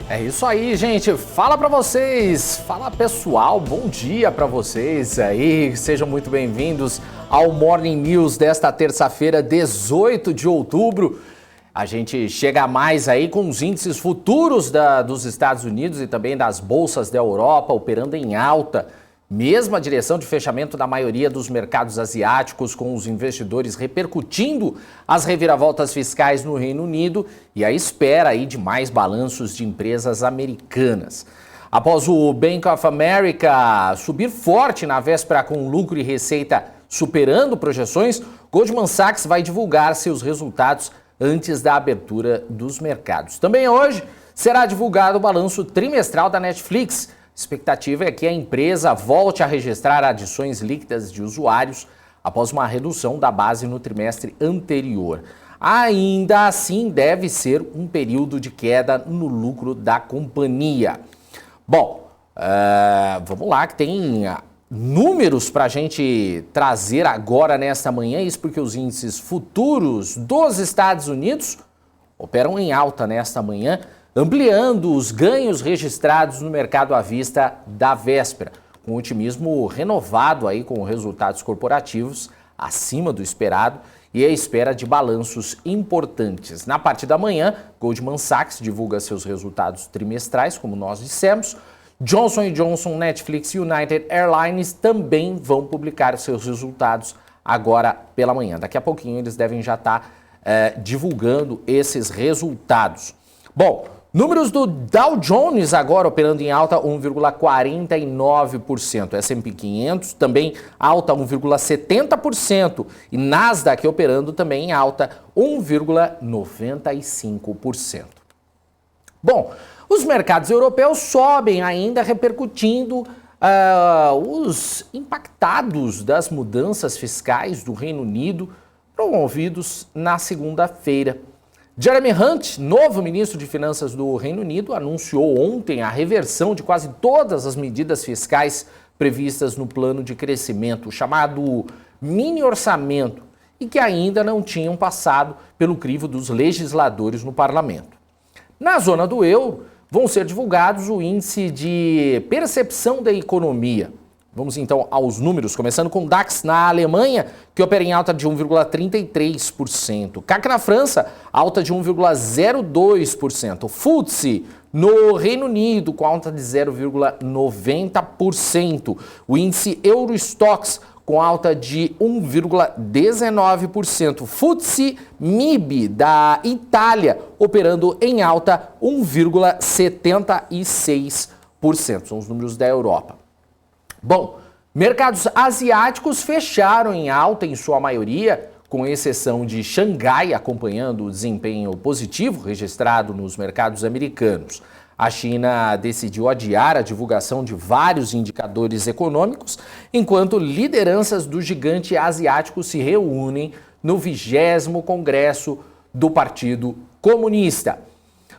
É isso aí, gente. Fala pra vocês. Fala, pessoal. Bom dia pra vocês aí. Sejam muito bem-vindos ao Morning News desta terça-feira, 18 de outubro. A gente chega mais aí com os índices futuros dos Estados Unidos e também das bolsas da Europa operando em alta. Mesma direção de fechamento da maioria dos mercados asiáticos, com os investidores repercutindo as reviravoltas fiscais no Reino Unido e a espera aí de mais balanços de empresas americanas. Após o Bank of America subir forte na véspera com lucro e receita superando projeções, Goldman Sachs vai divulgar seus resultados antes da abertura dos mercados. Também hoje será divulgado o balanço trimestral da Netflix. A expectativa é que a empresa volte a registrar adições líquidas de usuários após uma redução da base no trimestre anterior. Ainda assim, deve ser um período de queda no lucro da companhia. Bom, vamos lá, que tem números para a gente trazer agora nesta manhã, isso porque os índices futuros dos Estados Unidos operam em alta nesta manhã, ampliando os ganhos registrados no mercado à vista da véspera, com otimismo renovado aí com resultados corporativos acima do esperado e a espera de balanços importantes. Na parte da manhã, Goldman Sachs divulga seus resultados trimestrais, como nós dissemos. Johnson & Johnson, Netflix e United Airlines também vão publicar seus resultados agora pela manhã. Daqui a pouquinho eles devem já estar divulgando esses resultados. Bom, números do Dow Jones agora operando em alta 1,49%. S&P 500 também alta 1,70% e Nasdaq operando também em alta 1,95%. Bom, os mercados europeus sobem ainda repercutindo os impactados das mudanças fiscais do Reino Unido promovidos na segunda-feira. Jeremy Hunt, novo ministro de Finanças do Reino Unido, anunciou ontem a reversão de quase todas as medidas fiscais previstas no plano de crescimento, chamado mini-orçamento, e que ainda não tinham passado pelo crivo dos legisladores no parlamento. Na zona do euro, vão ser divulgados o índice de percepção da economia. Vamos então aos números, começando com o DAX na Alemanha, que opera em alta de 1,33%. CAC na França, alta de 1,02%. FTSE no Reino Unido, com alta de 0,90%. O índice Eurostoxx, com alta de 1,19%. FTSE MIB da Itália, operando em alta 1,76%. São os números da Europa. Bom, mercados asiáticos fecharam em alta em sua maioria, com exceção de Xangai, acompanhando o desempenho positivo registrado nos mercados americanos. A China decidiu adiar a divulgação de vários indicadores econômicos, enquanto lideranças do gigante asiático se reúnem no 20º Congresso do Partido Comunista.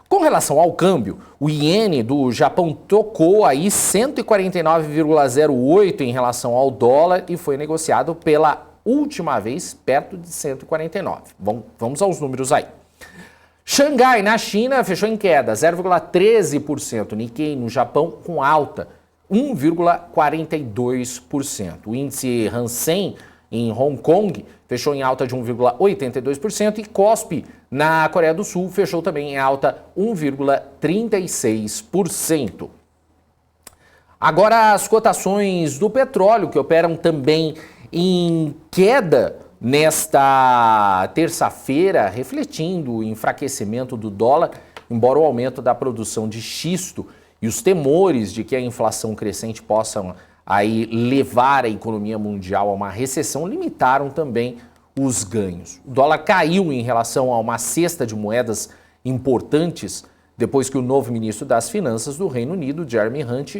Com relação ao câmbio, o iene do Japão tocou aí 149,08 em relação ao dólar e foi negociado pela última vez perto de 149. Vamos aos números aí. Xangai, na China, fechou em queda, 0,13%. Nikkei, no Japão, com alta, 1,42%. O índice Hang-Seng, em Hong Kong, fechou em alta de 1,82% e Kospi, na Coreia do Sul, fechou também em alta 1,36%. Agora as cotações do petróleo, que operam também em queda nesta terça-feira, refletindo o enfraquecimento do dólar, embora o aumento da produção de xisto e os temores de que a inflação crescente possam aí levar a economia mundial a uma recessão limitaram também os ganhos. O dólar caiu em relação a uma cesta de moedas importantes depois que o novo ministro das Finanças do Reino Unido, Jeremy Hunt,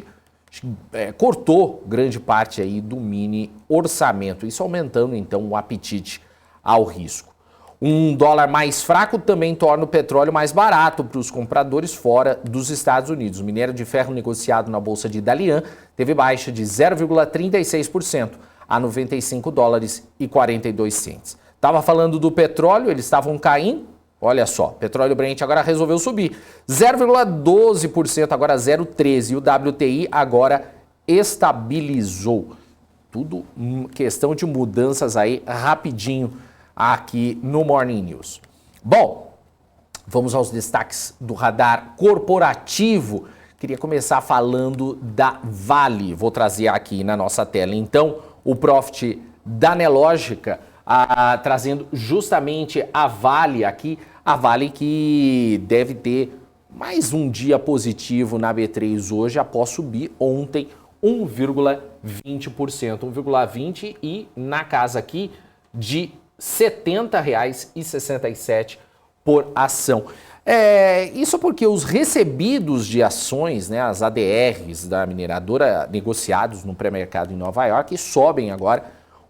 cortou grande parte aí do mini orçamento, isso aumentando então o apetite ao risco. Um dólar mais fraco também torna o petróleo mais barato para os compradores fora dos Estados Unidos. O minério de ferro negociado na bolsa de Dalian teve baixa de 0,36% a 95 dólares e 42 centes. Estava falando do petróleo, eles estavam caindo, Olha só, petróleo Brent agora resolveu subir 0,12%, agora 0,13%. E o WTI agora estabilizou. Tudo questão de mudanças aí rapidinho aqui no Morning News. Bom, vamos aos destaques do radar corporativo. Queria começar falando da Vale. Vou trazer aqui na nossa tela, então, o profit da Nelogica, trazendo justamente a Vale aqui. A Vale que deve ter mais um dia positivo na B3 hoje, após subir ontem 1,20%, 1,20% e na casa aqui de R$ 70,67 por ação. Isso porque os recebidos de ações, né, as ADRs da mineradora negociados no pré-mercado em Nova York, sobem agora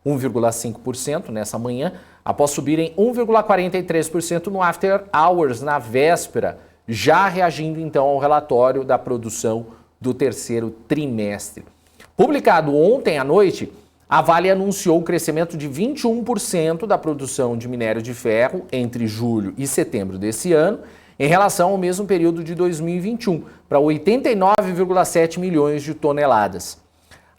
1,5% nessa manhã, após subirem 1,43% no After Hours na véspera, já reagindo então ao relatório da produção do terceiro trimestre. Publicado ontem à noite, a Vale anunciou o crescimento de 21% da produção de minério de ferro entre julho e setembro desse ano, em relação ao mesmo período de 2021, para 89,7 milhões de toneladas.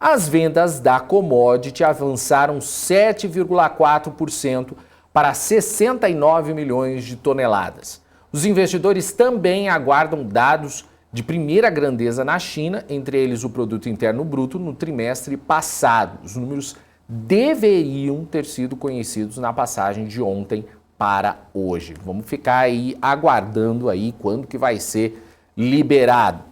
As vendas da commodity avançaram 7,4% para 69 milhões de toneladas. Os investidores também aguardam dados de primeira grandeza na China, entre eles o Produto Interno Bruto, no trimestre passado. Os números deveriam ter sido conhecidos na passagem de ontem para hoje. Vamos ficar aí aguardando aí quando que vai ser liberado.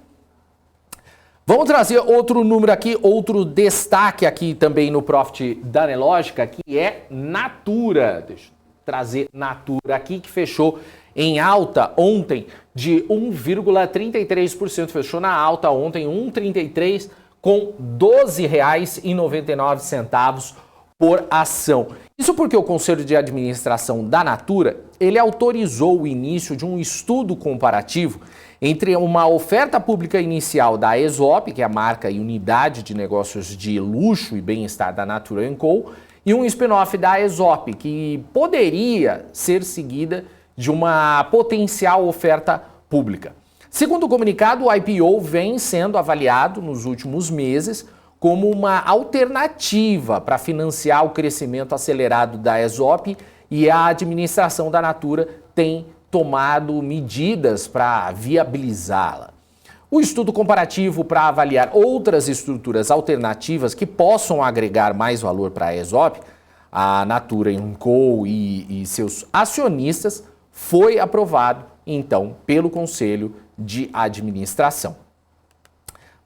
Vamos trazer outro número aqui, outro destaque aqui também no profit da Nelogica, que é Natura. Deixa eu trazer Natura aqui, que fechou em alta ontem de 1,33%. Fechou na alta ontem, 1,33 com R$ 12,99 por ação. Isso porque o Conselho de Administração da Natura, ele autorizou o início de um estudo comparativo entre uma oferta pública inicial da Aesop, que é a marca e unidade de negócios de luxo e bem-estar da Natura & Co, e um spin-off da Aesop, que poderia ser seguida de uma potencial oferta pública. Segundo o comunicado, o IPO vem sendo avaliado nos últimos meses como uma alternativa para financiar o crescimento acelerado da Aesop, e a administração da Natura tem tomado medidas para viabilizá-la. O estudo comparativo para avaliar outras estruturas alternativas que possam agregar mais valor para a Aesop, a Natura & Co e seus acionistas, foi aprovado, então, pelo Conselho de Administração.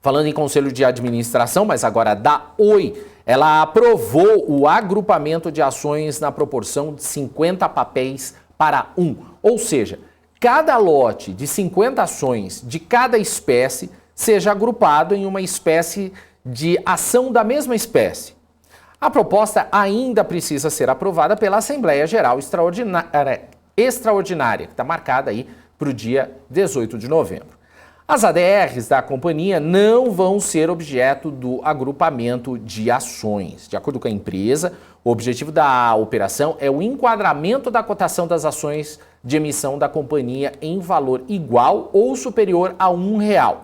Falando em Conselho de Administração, mas agora da Oi, ela aprovou o agrupamento de ações na proporção de 50 papéis para 1. Ou seja, cada lote de 50 ações de cada espécie seja agrupado em uma espécie de ação da mesma espécie. A proposta ainda precisa ser aprovada pela Assembleia Geral Extraordinária, que está marcada aí para o dia 18 de novembro. As ADRs da companhia não vão ser objeto do agrupamento de ações. De acordo com a empresa, o objetivo da operação é o enquadramento da cotação das ações de emissão da companhia em valor igual ou superior a R$1.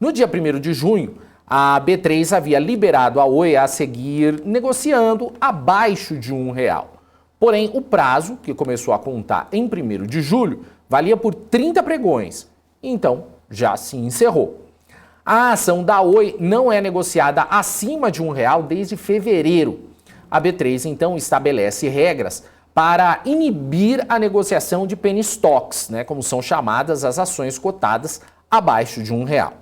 No dia 1º de junho, a B3 havia liberado a Oi a seguir negociando abaixo de R$1. Porém, o prazo, que começou a contar em 1º de julho, valia por 30 pregões. Então, já se encerrou. A ação da Oi não é negociada acima de R$1 desde fevereiro. A B3, então, estabelece regras para inibir a negociação de penny stocks, né, como são chamadas as ações cotadas abaixo de R$1.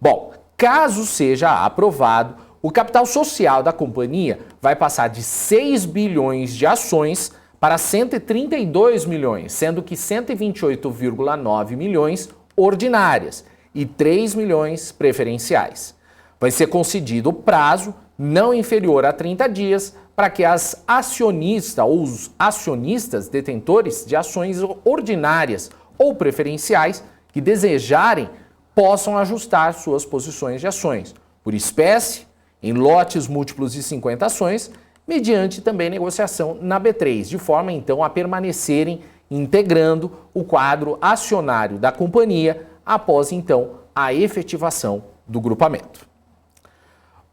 Bom, caso seja aprovado, o capital social da companhia vai passar de 6 bilhões de ações para 132 milhões, sendo que 128,9 milhões ordinárias e 3 milhões preferenciais. Vai ser concedido prazo não inferior a 30 dias para que as acionistas ou os acionistas detentores de ações ordinárias ou preferenciais que desejarem possam ajustar suas posições de ações por espécie, em lotes múltiplos de 50 ações, mediante também negociação na B3, de forma então a permanecerem integrando o quadro acionário da companhia após então a efetivação do grupamento.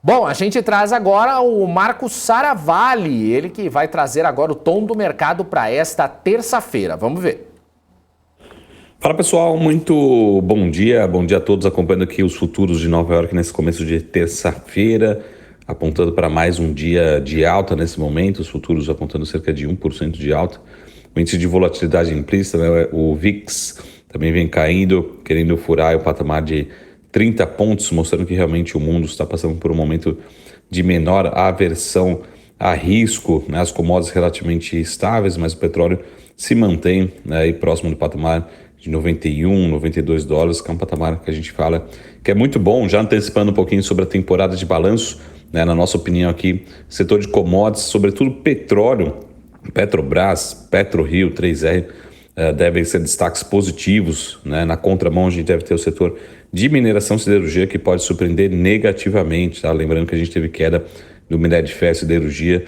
Bom, a gente traz agora o Marco Saravalli, ele que vai trazer agora o tom do mercado para esta terça-feira. Vamos ver. Fala pessoal, muito bom dia a todos acompanhando aqui os futuros de Nova York nesse começo de terça-feira, apontando para mais um dia de alta nesse momento, os futuros apontando cerca de 1% de alta, o índice de volatilidade implícita, né, o VIX, também vem caindo, querendo furar o patamar de 30 pontos, mostrando que realmente o mundo está passando por um momento de menor aversão a risco, né, as commodities relativamente estáveis, mas o petróleo se mantém, né, aí próximo do patamar de 91, 92 dólares, que é um patamar que a gente fala que é muito bom, já antecipando um pouquinho sobre a temporada de balanço, né, na nossa opinião aqui, setor de commodities, sobretudo petróleo, Petrobras, PetroRio, 3R, devem ser destaques positivos, né, na contramão a gente deve ter o setor de mineração e siderurgia que pode surpreender negativamente, tá? Lembrando que a gente teve queda do minério de ferro e siderurgia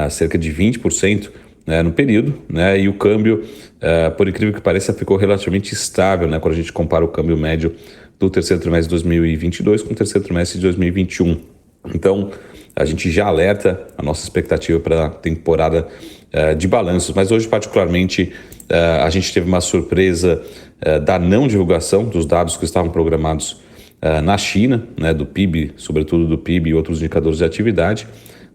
cerca de 20%, né, no período, né, e o câmbio, por incrível que pareça, ficou relativamente estável, né, quando a gente compara o câmbio médio do terceiro trimestre de 2022 com o terceiro trimestre de 2021. Então, a gente já alerta a nossa expectativa para a temporada de balanços, mas hoje, particularmente, a gente teve uma surpresa da não divulgação dos dados que estavam programados na China, né, do PIB, sobretudo do PIB e outros indicadores de atividade.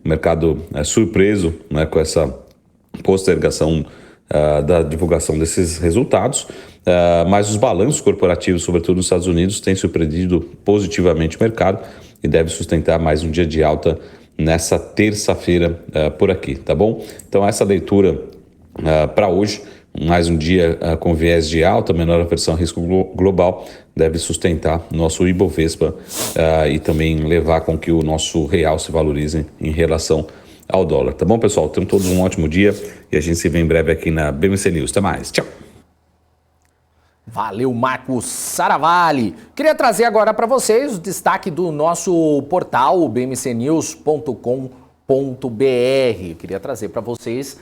O mercado é surpreso, né, com essa postergação da divulgação desses resultados, mas os balanços corporativos, sobretudo nos Estados Unidos, têm surpreendido positivamente o mercado e deve sustentar mais um dia de alta nessa terça-feira por aqui, tá bom? Então essa leitura para hoje, mais um dia com viés de alta, menor aversão a risco global, deve sustentar nosso Ibovespa e também levar com que o nosso real se valorize em relação ao dólar, tá bom, pessoal? Tenham todos um ótimo dia e a gente se vê em breve aqui na BMC News. Até mais, tchau! Valeu, Marco Saravalli. Queria trazer agora para vocês o destaque do nosso portal bmcnews.com.br. Queria trazer para vocês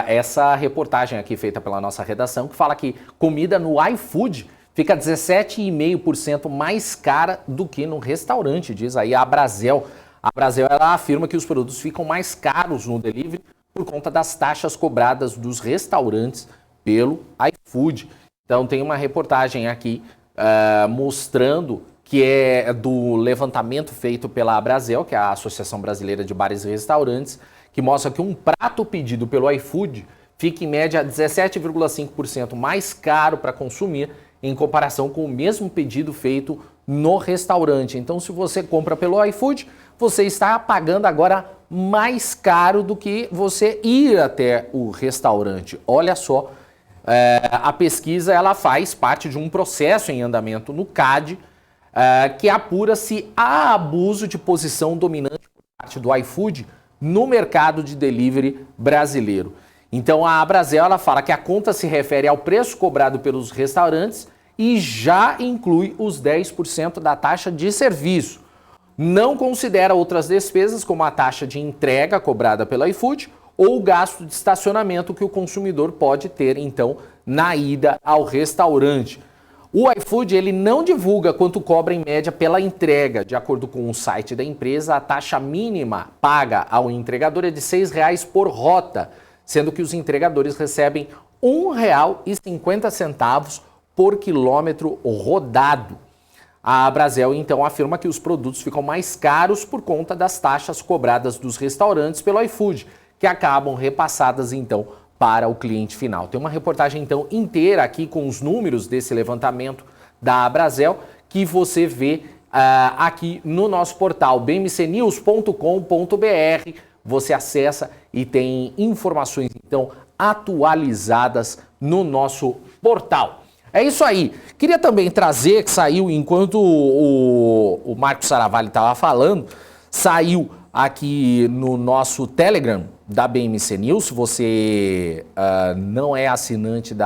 essa reportagem aqui feita pela nossa redação que fala que comida no iFood fica 17,5% mais cara do que no restaurante, diz aí a Brasel. A Brasel ela afirma que os produtos ficam mais caros no delivery por conta das taxas cobradas dos restaurantes pelo iFood. Então tem uma reportagem aqui mostrando que é do levantamento feito pela Brasel, que é a Associação Brasileira de Bares e Restaurantes, que mostra que um prato pedido pelo iFood fica em média 17,5% mais caro para consumir em comparação com o mesmo pedido feito no restaurante. Então se você compra pelo iFood, você está pagando agora mais caro do que você ir até o restaurante. Olha só, a pesquisa ela faz parte de um processo em andamento no CAD, que apura se há abuso de posição dominante por parte do iFood no mercado de delivery brasileiro. Então a Brasel ela fala que a conta se refere ao preço cobrado pelos restaurantes e já inclui os 10% da taxa de serviço. Não considera outras despesas, como a taxa de entrega cobrada pelo iFood ou o gasto de estacionamento que o consumidor pode ter, então, na ida ao restaurante. O iFood ele não divulga quanto cobra em média pela entrega. De acordo com o site da empresa, a taxa mínima paga ao entregador é de R$ 6,00 por rota, sendo que os entregadores recebem R$ 1,50 por quilômetro rodado. A Brasel, então, afirma que os produtos ficam mais caros por conta das taxas cobradas dos restaurantes pelo iFood, que acabam repassadas, então, para o cliente final. Tem uma reportagem, então, inteira aqui com os números desse levantamento da Brasel, que você vê aqui no nosso portal bmcnews.com.br. Você acessa e tem informações, então, atualizadas no nosso portal. É isso aí. Queria também trazer que saiu, enquanto o Marco Saravalli estava falando, saiu aqui no nosso Telegram da BMC News. Se você não é assinante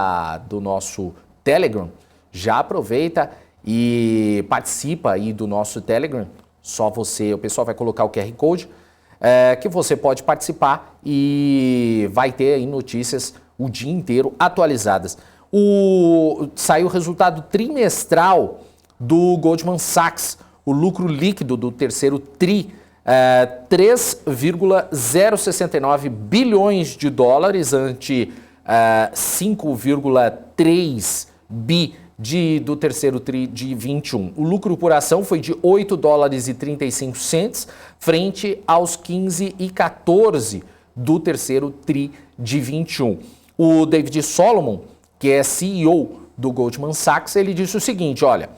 do nosso Telegram, já aproveita e participa aí do nosso Telegram. Só você, o pessoal vai colocar o QR Code, que você pode participar e vai ter aí notícias o dia inteiro atualizadas. Saiu o resultado trimestral do Goldman Sachs, o lucro líquido do terceiro TRI, 3,069 bilhões de dólares ante 5,3 bi do terceiro TRI de 21. O lucro por ação foi de 8 dólares e 35 cents, frente aos 15,14 do terceiro TRI de 21. O David Solomon, que é CEO do Goldman Sachs, ele disse o seguinte, olha,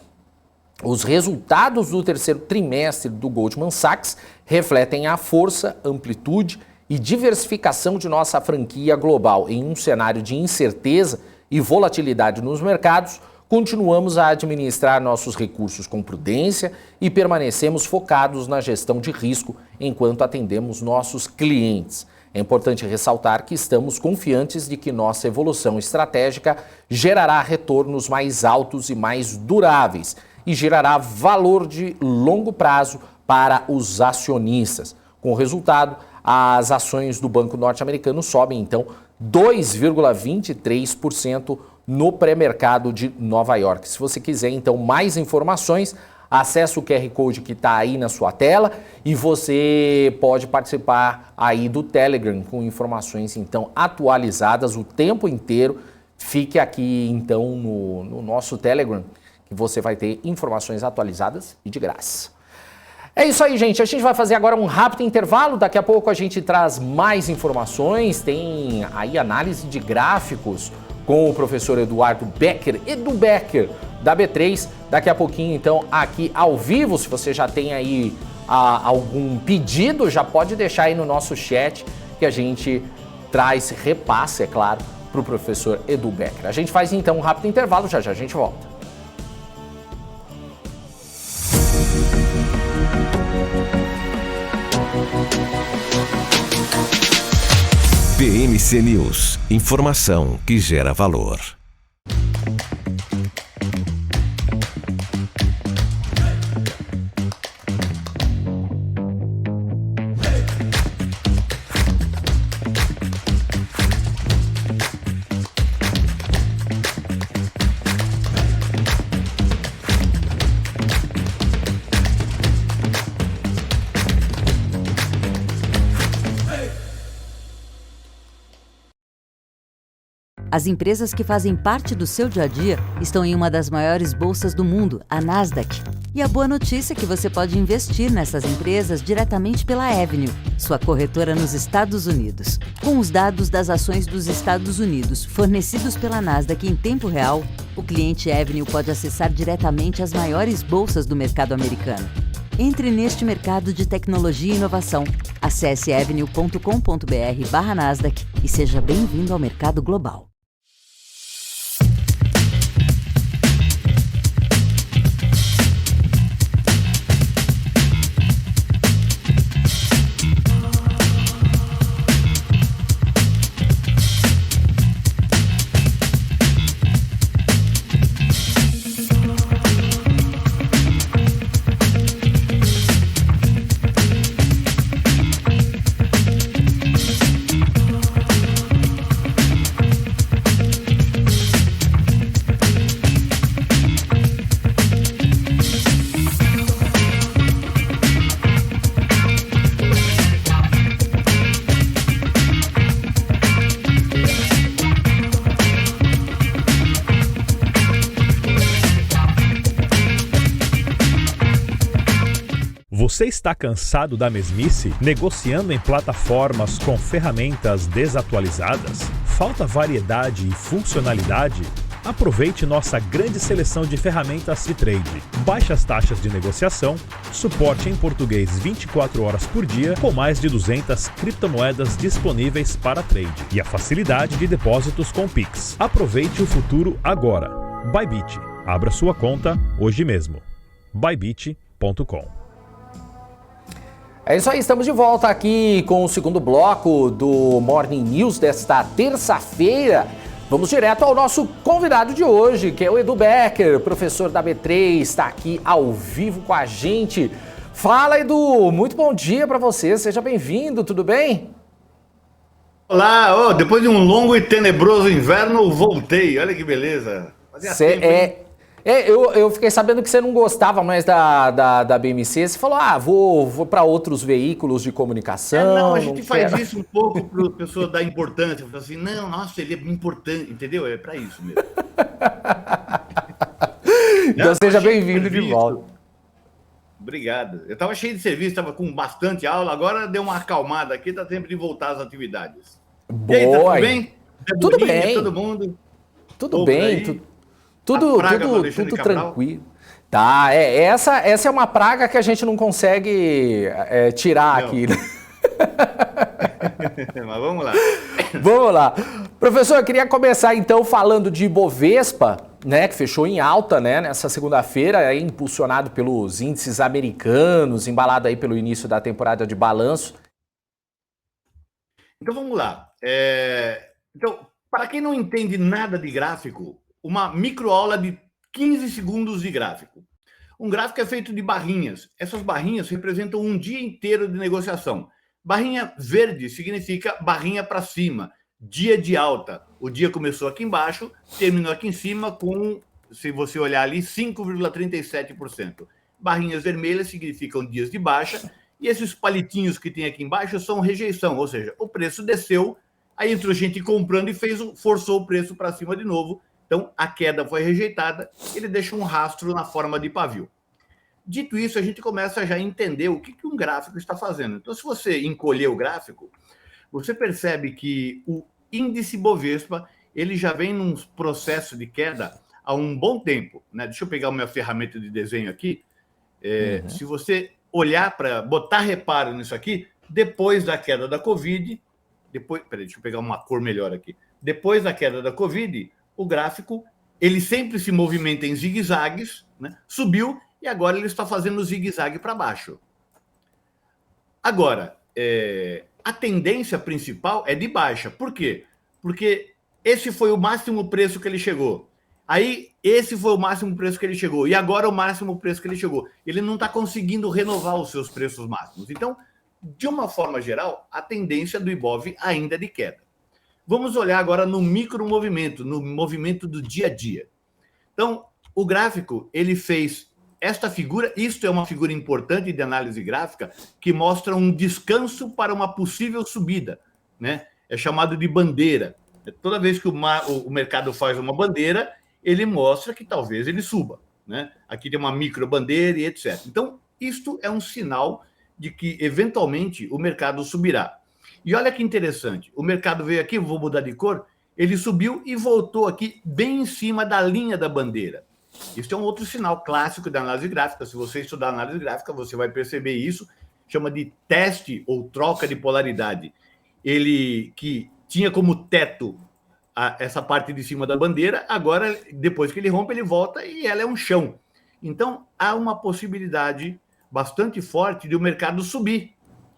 os resultados do terceiro trimestre do Goldman Sachs refletem a força, amplitude e diversificação de nossa franquia global. Em um cenário de incerteza e volatilidade nos mercados, continuamos a administrar nossos recursos com prudência e permanecemos focados na gestão de risco enquanto atendemos nossos clientes. É importante ressaltar que estamos confiantes de que nossa evolução estratégica gerará retornos mais altos e mais duráveis e gerará valor de longo prazo para os acionistas. Com o resultado, as ações do Banco Norte-Americano sobem, então, 2,23% no pré-mercado de Nova York. Se você quiser, então, mais informações, acesse o QR Code que está aí na sua tela e você pode participar aí do Telegram com informações, então, atualizadas o tempo inteiro. Fique aqui, então, no nosso Telegram, que você vai ter informações atualizadas e de graça. É isso aí, gente. A gente vai fazer agora um rápido intervalo. Daqui a pouco a gente traz mais informações. Tem aí análise de gráficos com o professor Eduardo Becker, Edu Becker, da B3. Daqui a pouquinho, então, aqui ao vivo. Se você já tem aí algum pedido, já pode deixar aí no nosso chat que a gente traz repasse, é claro, para o professor Edu Becker. A gente faz, então, um rápido intervalo. Já já a gente volta. PMC News, informação que gera valor. As empresas que fazem parte do seu dia a dia estão em uma das maiores bolsas do mundo, a Nasdaq. E a boa notícia é que você pode investir nessas empresas diretamente pela Avenue, sua corretora nos Estados Unidos. Com os dados das ações dos Estados Unidos fornecidos pela Nasdaq em tempo real, o cliente Avenue pode acessar diretamente as maiores bolsas do mercado americano. Entre neste mercado de tecnologia e inovação. Acesse avenue.com.br/Nasdaq e seja bem-vindo ao mercado global. Você está cansado da mesmice? Negociando em plataformas com ferramentas desatualizadas? Falta variedade e funcionalidade? Aproveite nossa grande seleção de ferramentas de trade. Baixas taxas de negociação, suporte em português 24 horas por dia, com mais de 200 criptomoedas disponíveis para trade e a facilidade de depósitos com Pix. Aproveite o futuro agora. Bybit. Abra sua conta hoje mesmo. Bybit.com. É isso aí, estamos de volta aqui com o segundo bloco do Morning News desta terça-feira. Vamos direto ao nosso convidado de hoje, que é o Edu Becker, professor da B3, está aqui ao vivo com a gente. Fala, Edu, muito bom dia para você, seja bem-vindo, tudo bem? Olá, depois de um longo e tenebroso inverno, voltei. Olha que beleza. Fazia tempo, hein? Eu fiquei sabendo que você não gostava mais da BMC. Você falou, vou para outros veículos de comunicação. Não, a gente faz quero. isso um pouco para a pessoa dar importância. Fala assim, não, nossa, ele é importante, entendeu? É para isso mesmo. Então Não, seja cheio de bem-vindo de serviço. volta. Obrigado. Eu estava cheio de serviço, estava com bastante aula, agora deu uma acalmada aqui, está tempo de voltar às atividades. E aí, tá Boa. tudo bem? Tudo Deborinha, bem. todo mundo? Tudo Ou bem, por aí? tudo A praga do Alexandre tudo Cabral? tranquilo. Tá, essa é uma praga que a gente não consegue tirar Não. aqui, né? Mas vamos lá. Vamos lá. Professor, eu queria começar então falando de Ibovespa, né, que fechou em alta, né, nessa segunda-feira, aí, impulsionado pelos índices americanos, embalado aí pelo início da temporada de balanço. Então vamos lá. Então, para quem não entende nada de gráfico, uma microaula de 15 segundos de gráfico. Um gráfico é feito de barrinhas. Essas barrinhas representam um dia inteiro de negociação. Barrinha verde significa barrinha para cima, dia de alta. O dia começou aqui embaixo, terminou aqui em cima com, se você olhar ali, 5,37%. Barrinhas vermelhas significam dias de baixa, e esses palitinhos que tem aqui embaixo são rejeição, ou seja, o preço desceu, aí entrou gente comprando e forçou o preço para cima de novo. Então, a queda foi rejeitada, ele deixa um rastro na forma de pavio. Dito isso, a gente começa já a entender o que um gráfico está fazendo. Então, se você encolher o gráfico, você percebe que o índice Bovespa ele já vem num processo de queda há um bom tempo, né? Deixa eu pegar a minha ferramenta de desenho aqui. Se você olhar para botar reparo nisso aqui, depois da queda da Covid, deixa eu pegar uma cor melhor aqui. Depois da queda da Covid, o gráfico ele sempre se movimenta em zigue-zagues, né? Subiu e agora ele está fazendo zigue-zague para baixo. Agora, a tendência principal é de baixa. Por quê? Porque esse foi o máximo preço que ele chegou. Aí, esse foi o máximo preço que ele chegou. E agora o máximo preço que ele chegou. Ele não está conseguindo renovar os seus preços máximos. Então, de uma forma geral, a tendência do Ibov ainda é de queda. Vamos olhar agora no micromovimento, no movimento do dia a dia. Então, o gráfico, ele fez esta figura, isto é uma figura importante de análise gráfica, que mostra um descanso para uma possível subida, né? É chamado de bandeira. Toda vez que o mercado faz uma bandeira, ele mostra que talvez ele suba, né? Aqui tem uma micro bandeira e etc. Então, isto é um sinal de que, eventualmente, o mercado subirá. E olha que interessante, o mercado veio aqui, vou mudar de cor, ele subiu e voltou aqui bem em cima da linha da bandeira. Isso é um outro sinal clássico da análise gráfica. Se você estudar análise gráfica, você vai perceber isso. Chama de teste ou troca de polaridade. Ele que tinha como teto essa parte de cima da bandeira, agora, depois que ele rompe, ele volta e ela é um chão. Então, há uma possibilidade bastante forte de o mercado subir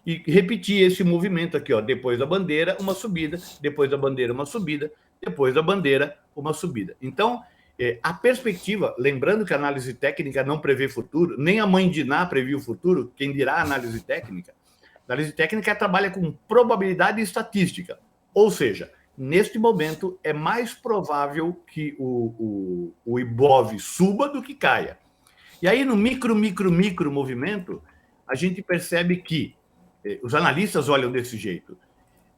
e repetir esse movimento aqui, ó. Depois da bandeira, uma subida, depois da bandeira, uma subida, depois da bandeira, uma subida. Então, a perspectiva, lembrando que a análise técnica não prevê futuro, nem a mãe de Ná previu o futuro, quem dirá a análise técnica? A análise técnica trabalha com probabilidade estatística, ou seja, neste momento é mais provável que o Ibov suba do que caia. E aí no micro movimento, a gente percebe que os analistas olham desse jeito.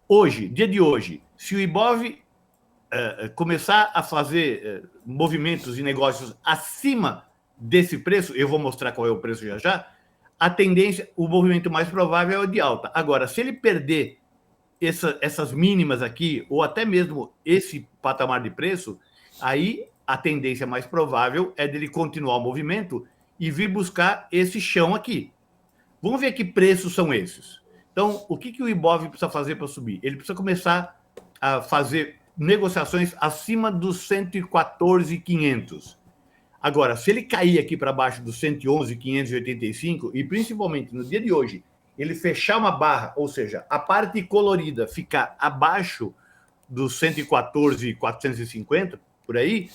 Hoje, dia de hoje, se o Ibov começar a fazer movimentos e negócios acima desse preço, eu vou mostrar qual é o preço já, a tendência, o movimento mais provável é o de alta. Agora, se ele perder essas mínimas aqui, ou até mesmo esse patamar de preço, aí a tendência mais provável é dele continuar o movimento e vir buscar esse chão aqui. Vamos ver que preços são esses. Então, o que o Ibov precisa fazer para subir? Ele precisa começar a fazer negociações acima dos 114.500. Agora, se ele cair aqui para baixo dos 111.585, e principalmente no dia de hoje, ele fechar uma barra, ou seja, a parte colorida ficar abaixo dos 114.450, por aí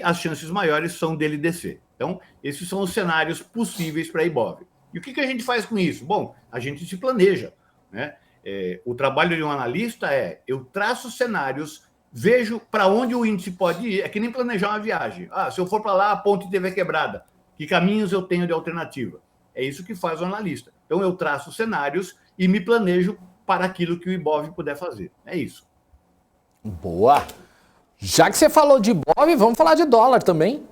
as chances maiores são dele descer. Então, esses são os cenários possíveis para a Ibov. E o que a gente faz com isso? Bom, a gente se planeja, né? O trabalho de um analista eu traço cenários, vejo para onde o índice pode ir. É que nem planejar uma viagem. Se eu for para lá, a ponte teve quebrada. Que caminhos eu tenho de alternativa? É isso que faz o analista. Então, eu traço cenários e me planejo para aquilo que o Ibov puder fazer. É isso. Boa! Já que você falou de Ibov, vamos falar de dólar também.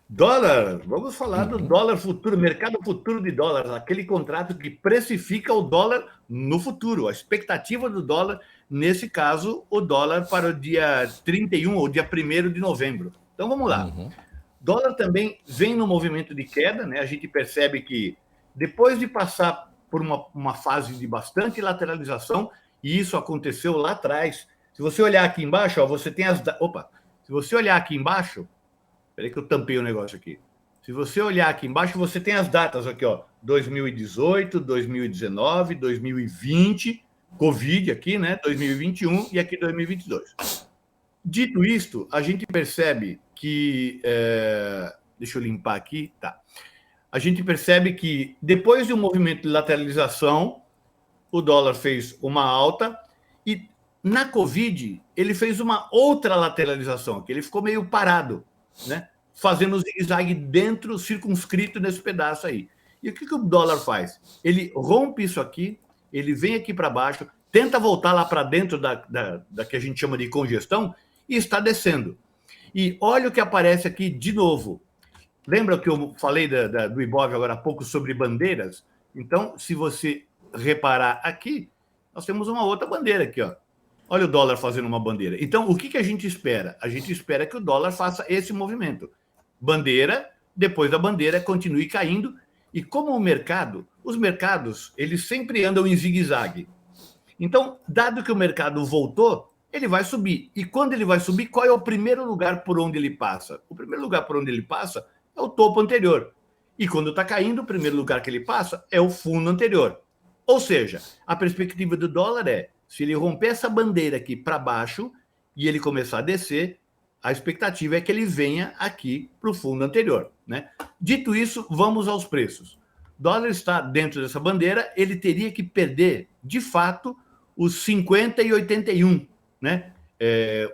Dólar, vamos falar do dólar futuro, mercado futuro de dólares, aquele contrato que precifica o dólar no futuro, a expectativa do dólar, nesse caso, o dólar para o dia 31 ou dia 1º de novembro. Então, vamos lá. Dólar também vem no movimento de queda, né? A gente percebe que depois de passar por uma fase de bastante lateralização, e isso aconteceu lá atrás, se você olhar aqui embaixo, você tem as... se você olhar aqui embaixo, peraí que eu tampei o negócio aqui. Se você olhar aqui embaixo, você tem as datas aqui, 2018, 2019, 2020, Covid aqui, né? 2021 e aqui 2022. Dito isto, a gente percebe que... deixa eu limpar aqui. Tá. A gente percebe que depois de um movimento de lateralização, o dólar fez uma alta e na Covid ele fez uma outra lateralização, que ele ficou meio parado, né? Fazendo o zigue-zague dentro, circunscrito nesse pedaço aí. E o que o dólar faz? Ele rompe isso aqui, ele vem aqui para baixo, tenta voltar lá para dentro da que a gente chama de congestão e está descendo. E olha o que aparece aqui de novo. Lembra que eu falei do Ibov agora há pouco sobre bandeiras? Então, se você reparar aqui, nós temos uma outra bandeira aqui, Olha o dólar fazendo uma bandeira. Então, o que a gente espera? A gente espera que o dólar faça esse movimento. Bandeira, depois da bandeira, continue caindo. E como os mercados, eles sempre andam em zigue-zague. Então, dado que o mercado voltou, ele vai subir. E quando ele vai subir, qual é o primeiro lugar por onde ele passa? O primeiro lugar por onde ele passa é o topo anterior. E quando está caindo, o primeiro lugar que ele passa é o fundo anterior. Ou seja, a perspectiva do dólar se ele romper essa bandeira aqui para baixo e ele começar a descer, a expectativa é que ele venha aqui para o fundo anterior, né? Dito isso, vamos aos preços. O dólar está dentro dessa bandeira, ele teria que perder, de fato, os 50,81, né?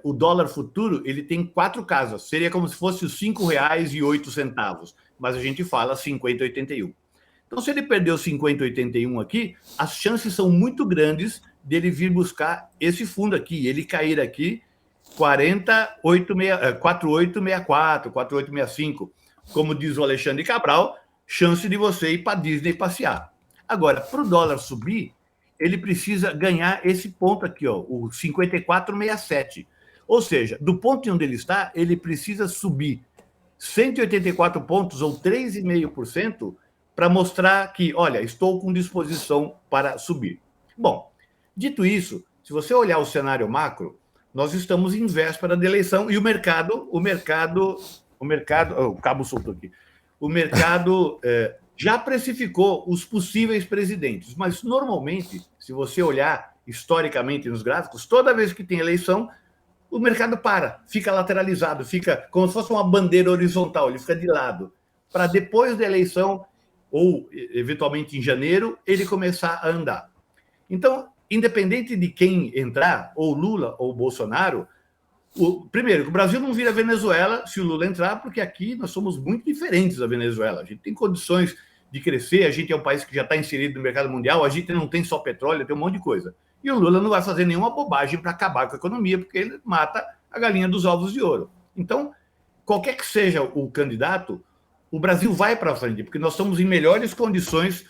O dólar futuro, ele tem 4 casas, seria como se fosse os R$ 5,08, mas a gente fala 50,81. Então, se ele perder os 50,81 aqui, as chances são muito grandes dele vir buscar esse fundo aqui, ele cair aqui 4864, 4865, como diz o Alexandre Cabral, chance de você ir para Disney passear. Agora, para o dólar subir, ele precisa ganhar esse ponto aqui, o 54,67. Ou seja, do ponto onde ele está, ele precisa subir 184 pontos ou 3,5% para mostrar que, olha, estou com disposição para subir. Bom, dito isso, se você olhar o cenário macro, nós estamos em véspera da eleição e o mercado, o cabo soltou aqui, o mercado já precificou os possíveis presidentes, mas normalmente, se você olhar historicamente nos gráficos, toda vez que tem eleição, o mercado fica lateralizado, fica como se fosse uma bandeira horizontal, ele fica de lado, para depois da eleição, ou eventualmente em janeiro, ele começar a andar. Então, independente de quem entrar, ou Lula ou Bolsonaro, primeiro, o Brasil não vira Venezuela se o Lula entrar, porque aqui nós somos muito diferentes da Venezuela. A gente tem condições de crescer, a gente é um país que já está inserido no mercado mundial, a gente não tem só petróleo, tem um monte de coisa. E o Lula não vai fazer nenhuma bobagem para acabar com a economia, porque ele mata a galinha dos ovos de ouro. Então, qualquer que seja o candidato, o Brasil vai para frente, porque nós estamos em melhores condições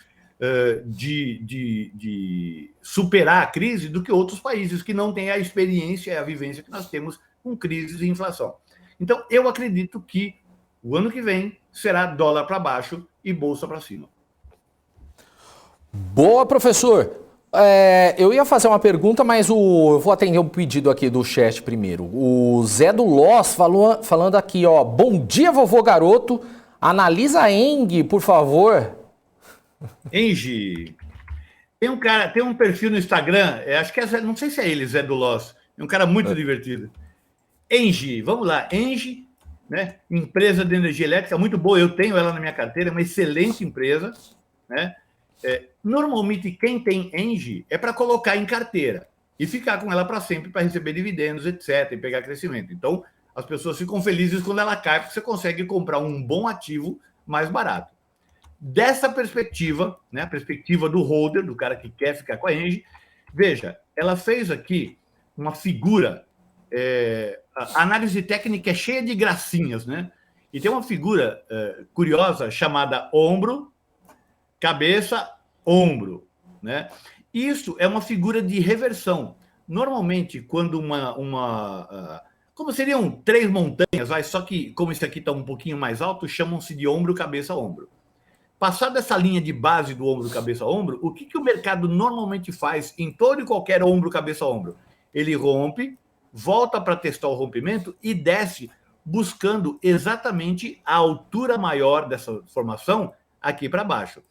de superar a crise do que outros países que não têm a experiência e a vivência que nós temos com crises e inflação. Então, eu acredito que o ano que vem será dólar para baixo e bolsa para cima. Boa, professor. Eu ia fazer uma pergunta, mas eu vou atender um pedido aqui do chat primeiro. O Zé do Loss falando aqui, bom dia, vovô garoto. Analisa a Eng, por favor. Engie. Tem um perfil no Instagram, acho que não sei se é ele, Zé do Loss. É um cara muito divertido. Engie, vamos lá. Engie, né? Empresa de energia elétrica muito boa. Eu tenho ela na minha carteira, é uma excelente empresa, né? Normalmente, quem tem Engie é para colocar em carteira e ficar com ela para sempre, para receber dividendos, etc., e pegar crescimento. Então, as pessoas ficam felizes quando ela cai, porque você consegue comprar um bom ativo mais barato. Dessa perspectiva, né, a perspectiva do holder, do cara que quer ficar com a Engie, veja, ela fez aqui uma figura, a análise técnica é cheia de gracinhas, né? E tem uma figura curiosa chamada ombro, cabeça, ombro, né? Isso é uma figura de reversão. Normalmente, quando como seriam 3 montanhas, só que como isso aqui está um pouquinho mais alto, chamam-se de ombro, cabeça, ombro. Passada essa linha de base do ombro, cabeça, ombro, o que o mercado normalmente faz em todo e qualquer ombro, cabeça, ombro? Ele rompe, volta para testar o rompimento e desce, buscando exatamente a altura maior dessa formação aqui para baixo.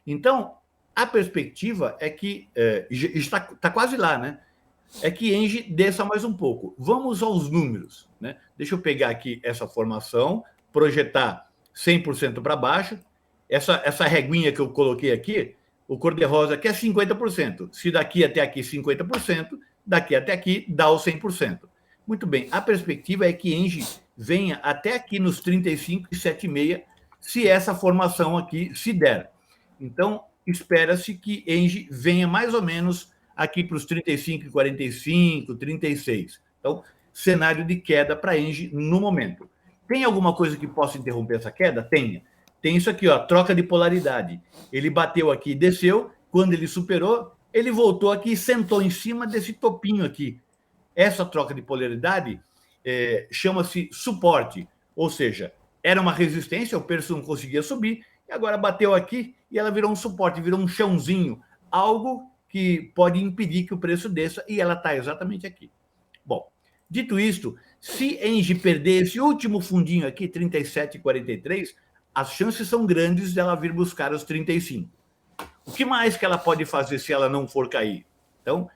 Então, a perspectiva é que está quase lá, né? É que Engie desça mais um pouco. Vamos aos números, né? Deixa eu pegar aqui essa formação, projetar 100% para baixo. Essa reguinha que eu coloquei aqui, o cor-de-rosa aqui é 50%. Se daqui até aqui 50%, daqui até aqui dá o 100%. Muito bem, a perspectiva é que Engie venha até aqui nos 35,76, se essa formação aqui se der. Então, espera-se que Engie venha mais ou menos aqui para os 35,45, 36. Então, cenário de queda para Engie no momento. Tem alguma coisa que possa interromper essa queda? Tenha. Tem isso aqui, ó, troca de polaridade. Ele bateu aqui e desceu. Quando ele superou, ele voltou aqui e sentou em cima desse topinho aqui. Essa troca de polaridade chama-se suporte. Ou seja, era uma resistência, o preço não conseguia subir, e agora bateu aqui e ela virou um suporte, virou um chãozinho. Algo que pode impedir que o preço desça, e ela está exatamente aqui. Bom, dito isto, se Engie perder esse último fundinho aqui, 37,43, as chances são grandes dela vir buscar os 35. O que mais que ela pode fazer se ela não for cair? Então,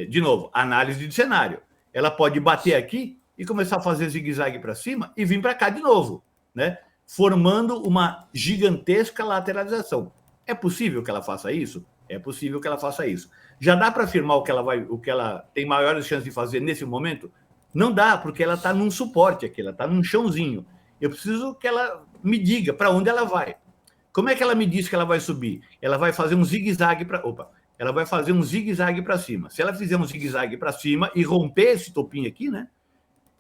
de novo, análise de cenário. Ela pode bater aqui e começar a fazer zigue-zague para cima e vir para cá de novo, né? Formando uma gigantesca lateralização. É possível que ela faça isso? É possível que ela faça isso. Já dá para afirmar o que ela tem maiores chances de fazer nesse momento? Não dá, porque ela está num suporte aqui, ela está num chãozinho. Eu preciso que ela me diga para onde ela vai. Como é que ela me diz que ela vai subir? Ela vai fazer um zigue-zague para... Ela vai fazer um zigue-zague para cima. Se ela fizer um zigue-zague para cima e romper esse topinho aqui, né?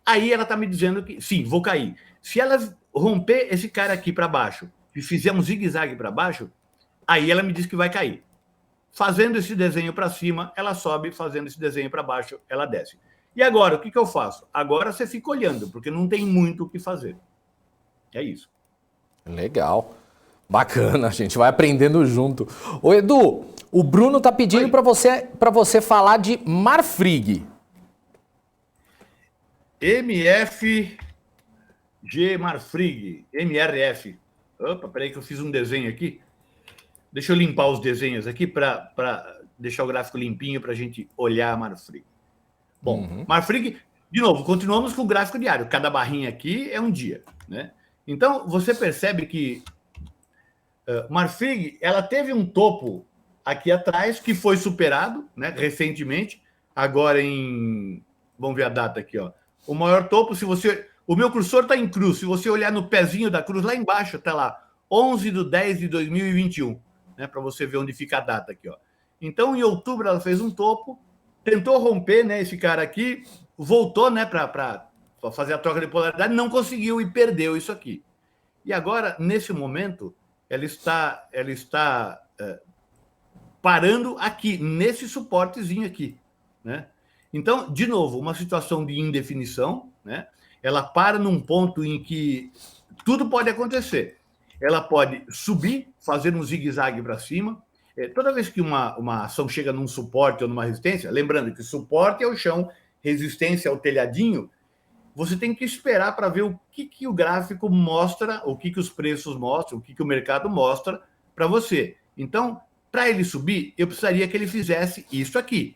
Aí ela está me dizendo que, sim, vou cair. Se ela romper esse cara aqui para baixo e fizer um zigue-zague para baixo, aí ela me diz que vai cair. Fazendo esse desenho para cima, ela sobe. Fazendo esse desenho para baixo, ela desce. E agora, o que eu faço? Agora você fica olhando, porque não tem muito o que fazer. É isso. Legal. Bacana, a gente vai aprendendo junto. Ô, Edu, o Bruno tá pedindo para você falar de Marfrig. MFG Marfrig, MRF. Opa, peraí que eu fiz um desenho aqui. Deixa eu limpar os desenhos aqui para deixar o gráfico limpinho para a gente olhar a Marfrig. Bom, Marfrig, de novo, continuamos com o gráfico diário. Cada barrinha aqui é um dia, né? Então, você percebe que Marfrig, ela teve um topo aqui atrás que foi superado, né, recentemente, agora em... Vamos ver a data aqui, ó. O maior topo, se você... O meu cursor está em cruz. Se você olhar no pezinho da cruz, lá embaixo, está lá, 11/10/2021, né, para você ver onde fica a data aqui, ó. Então, em outubro, ela fez um topo, tentou romper, né, esse cara aqui, voltou, né, para fazer a troca de polaridade, não conseguiu e perdeu isso aqui. E agora, nesse momento, ela está parando aqui, nesse suportezinho aqui, né? Então, de novo, uma situação de indefinição, né? Ela para num ponto em que tudo pode acontecer. Ela pode subir, fazer um zigue-zague para cima. Toda vez que uma ação chega num suporte ou numa resistência, lembrando que suporte é o chão, resistência é o telhadinho, você tem que esperar para ver o que o gráfico mostra, o que os preços mostram, o que o mercado mostra para você. Então, para ele subir, eu precisaria que ele fizesse isso aqui.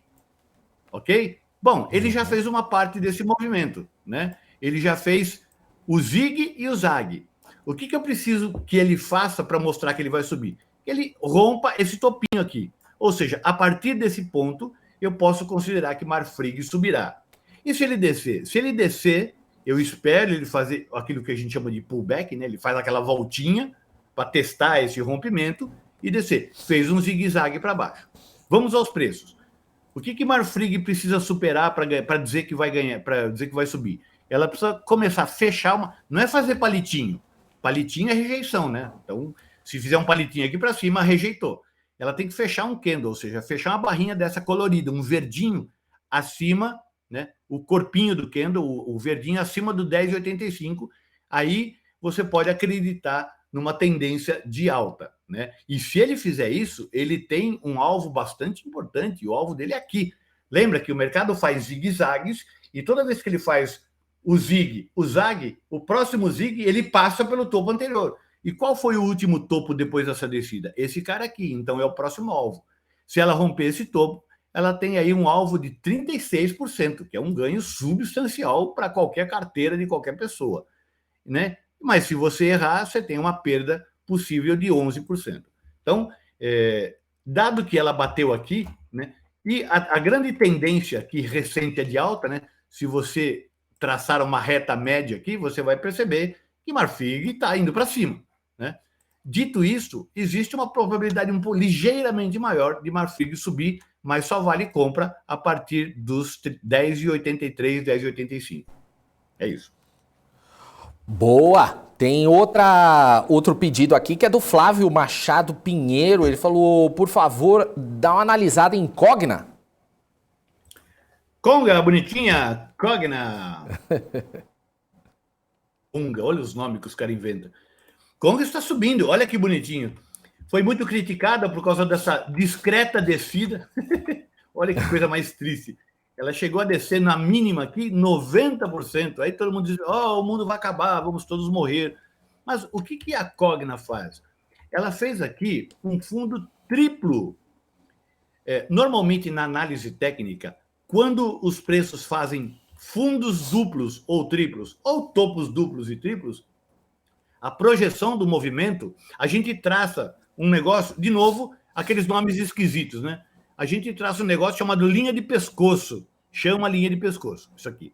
Ok? Bom, ele já fez uma parte desse movimento, né? Ele já fez o zigue e o zague. O que eu preciso que ele faça para mostrar que ele vai subir? que ele rompa esse topinho aqui. Ou seja, a partir desse ponto, eu posso considerar que Marfrig subirá. E se ele descer? Se ele descer, eu espero ele fazer aquilo que a gente chama de pullback, né? Ele faz aquela voltinha para testar esse rompimento e descer. Fez um zigue-zague para baixo. Vamos aos preços. O que Marfrig precisa superar para dizer que vai ganhar, para dizer que vai subir? Ela precisa começar a fechar uma. Não é fazer palitinho. Palitinho é rejeição, né? Então, se fizer um palitinho aqui para cima, rejeitou. Ela tem que fechar um candle, ou seja, fechar uma barrinha dessa colorida, um verdinho acima, né? O corpinho do candle, o verdinho acima do 10,85. Aí você pode acreditar numa tendência de alta, né? E se ele fizer isso, ele tem um alvo bastante importante, e o alvo dele é aqui. Lembra que o mercado faz zigue-zagues, e toda vez que ele faz o zig, o zag, o próximo zig, ele passa pelo topo anterior. E qual foi o último topo depois dessa descida? Esse cara aqui, então é o próximo alvo. Se ela romper esse topo, ela tem aí um alvo de 36%, que é um ganho substancial para qualquer carteira de qualquer pessoa, né? Mas se você errar, você tem uma perda possível de 11%. Então, dado que ela bateu aqui, né? E a grande tendência aqui recente é de alta, né? Se você traçar uma reta média aqui, você vai perceber que Marfrig está indo para cima, né? Dito isso, existe uma probabilidade ligeiramente maior de Marfrig subir, mas só vale compra a partir dos 10,83, 10,85. É isso. Boa! Tem outro pedido aqui que é do Flávio Machado Pinheiro. Ele falou, por favor, dá uma analisada em Cogna. Conga, bonitinha. Cogna. Conga, olha os nomes que os caras inventam. Conga está subindo, olha que bonitinho. Foi muito criticada por causa dessa discreta descida. Olha que coisa mais triste. Ela chegou a descer na mínima aqui 90%. Aí todo mundo diz, o mundo vai acabar, vamos todos morrer. Mas o que a Cogna faz? Ela fez aqui um fundo triplo. Normalmente, na análise técnica, quando os preços fazem fundos duplos ou triplos, ou topos duplos e triplos, a projeção do movimento, a gente traça um negócio, de novo, aqueles nomes esquisitos, né? A gente traça um negócio chamado linha de pescoço. Chama linha de pescoço, isso aqui.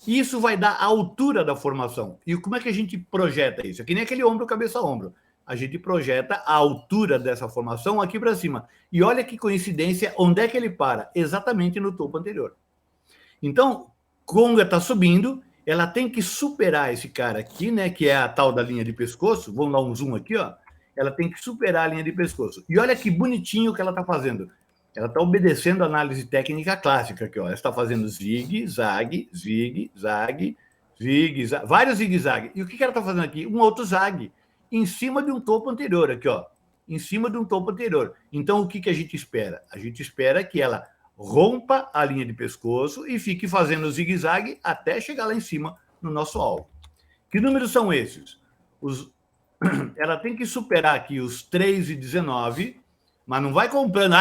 Isso vai dar a altura da formação. E como é que a gente projeta isso? É que nem aquele ombro, cabeça, ombro. A gente projeta a altura dessa formação aqui para cima. E olha que coincidência, onde é que ele para? Exatamente no topo anterior. Então, Conga está subindo, ela tem que superar esse cara aqui, né? Que é a tal da linha de pescoço. Vamos dar um zoom aqui, ó. Ela tem que superar a linha de pescoço. E olha que bonitinho que ela está fazendo. Ela está obedecendo a análise técnica clássica aqui, ó. Ela está fazendo zigue-zague, zigue-zague, zigue-zague, vários zigue-zague. E o que ela está fazendo aqui? Um outro zague, em cima de um topo anterior, aqui, ó. Em cima de um topo anterior. Então, o que a gente espera? A gente espera que ela rompa a linha de pescoço e fique fazendo zigue-zague até chegar lá em cima no nosso alvo. Que números são esses? Ela tem que superar aqui os 3,19, mas não vai comprando,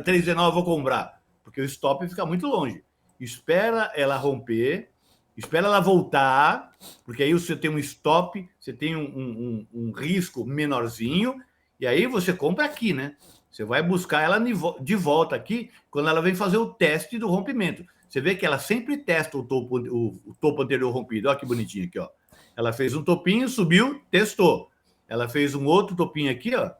3,19 vou comprar, porque o stop fica muito longe. Espera ela romper, espera ela voltar, porque aí você tem um stop, você tem um risco menorzinho, e aí você compra aqui, né? Você vai buscar ela de volta aqui, quando ela vem fazer o teste do rompimento. Você vê que ela sempre testa o topo anterior rompido. Olha que bonitinho aqui, ó. Ela fez um topinho, subiu, testou. Ela fez um outro topinho aqui, ó.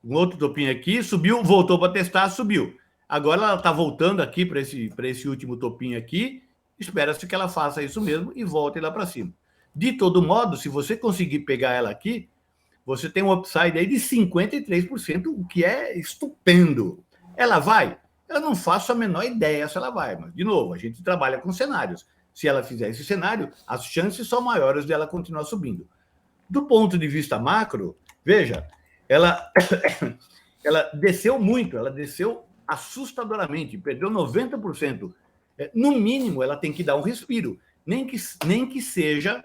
Um outro topinho aqui, subiu, voltou para testar, subiu. Agora ela está voltando aqui para esse último topinho aqui. Espera-se que ela faça isso mesmo e volte lá para cima. De todo modo, se você conseguir pegar ela aqui, você tem um upside aí de 53%, o que é estupendo. Ela vai? Eu não faço a menor ideia se ela vai, mas, de novo, a gente trabalha com cenários. Se ela fizer esse cenário, as chances são maiores dela continuar subindo. Do ponto de vista macro, veja, ela desceu muito, ela desceu assustadoramente, perdeu 90%. No mínimo, ela tem que dar um respiro, nem que seja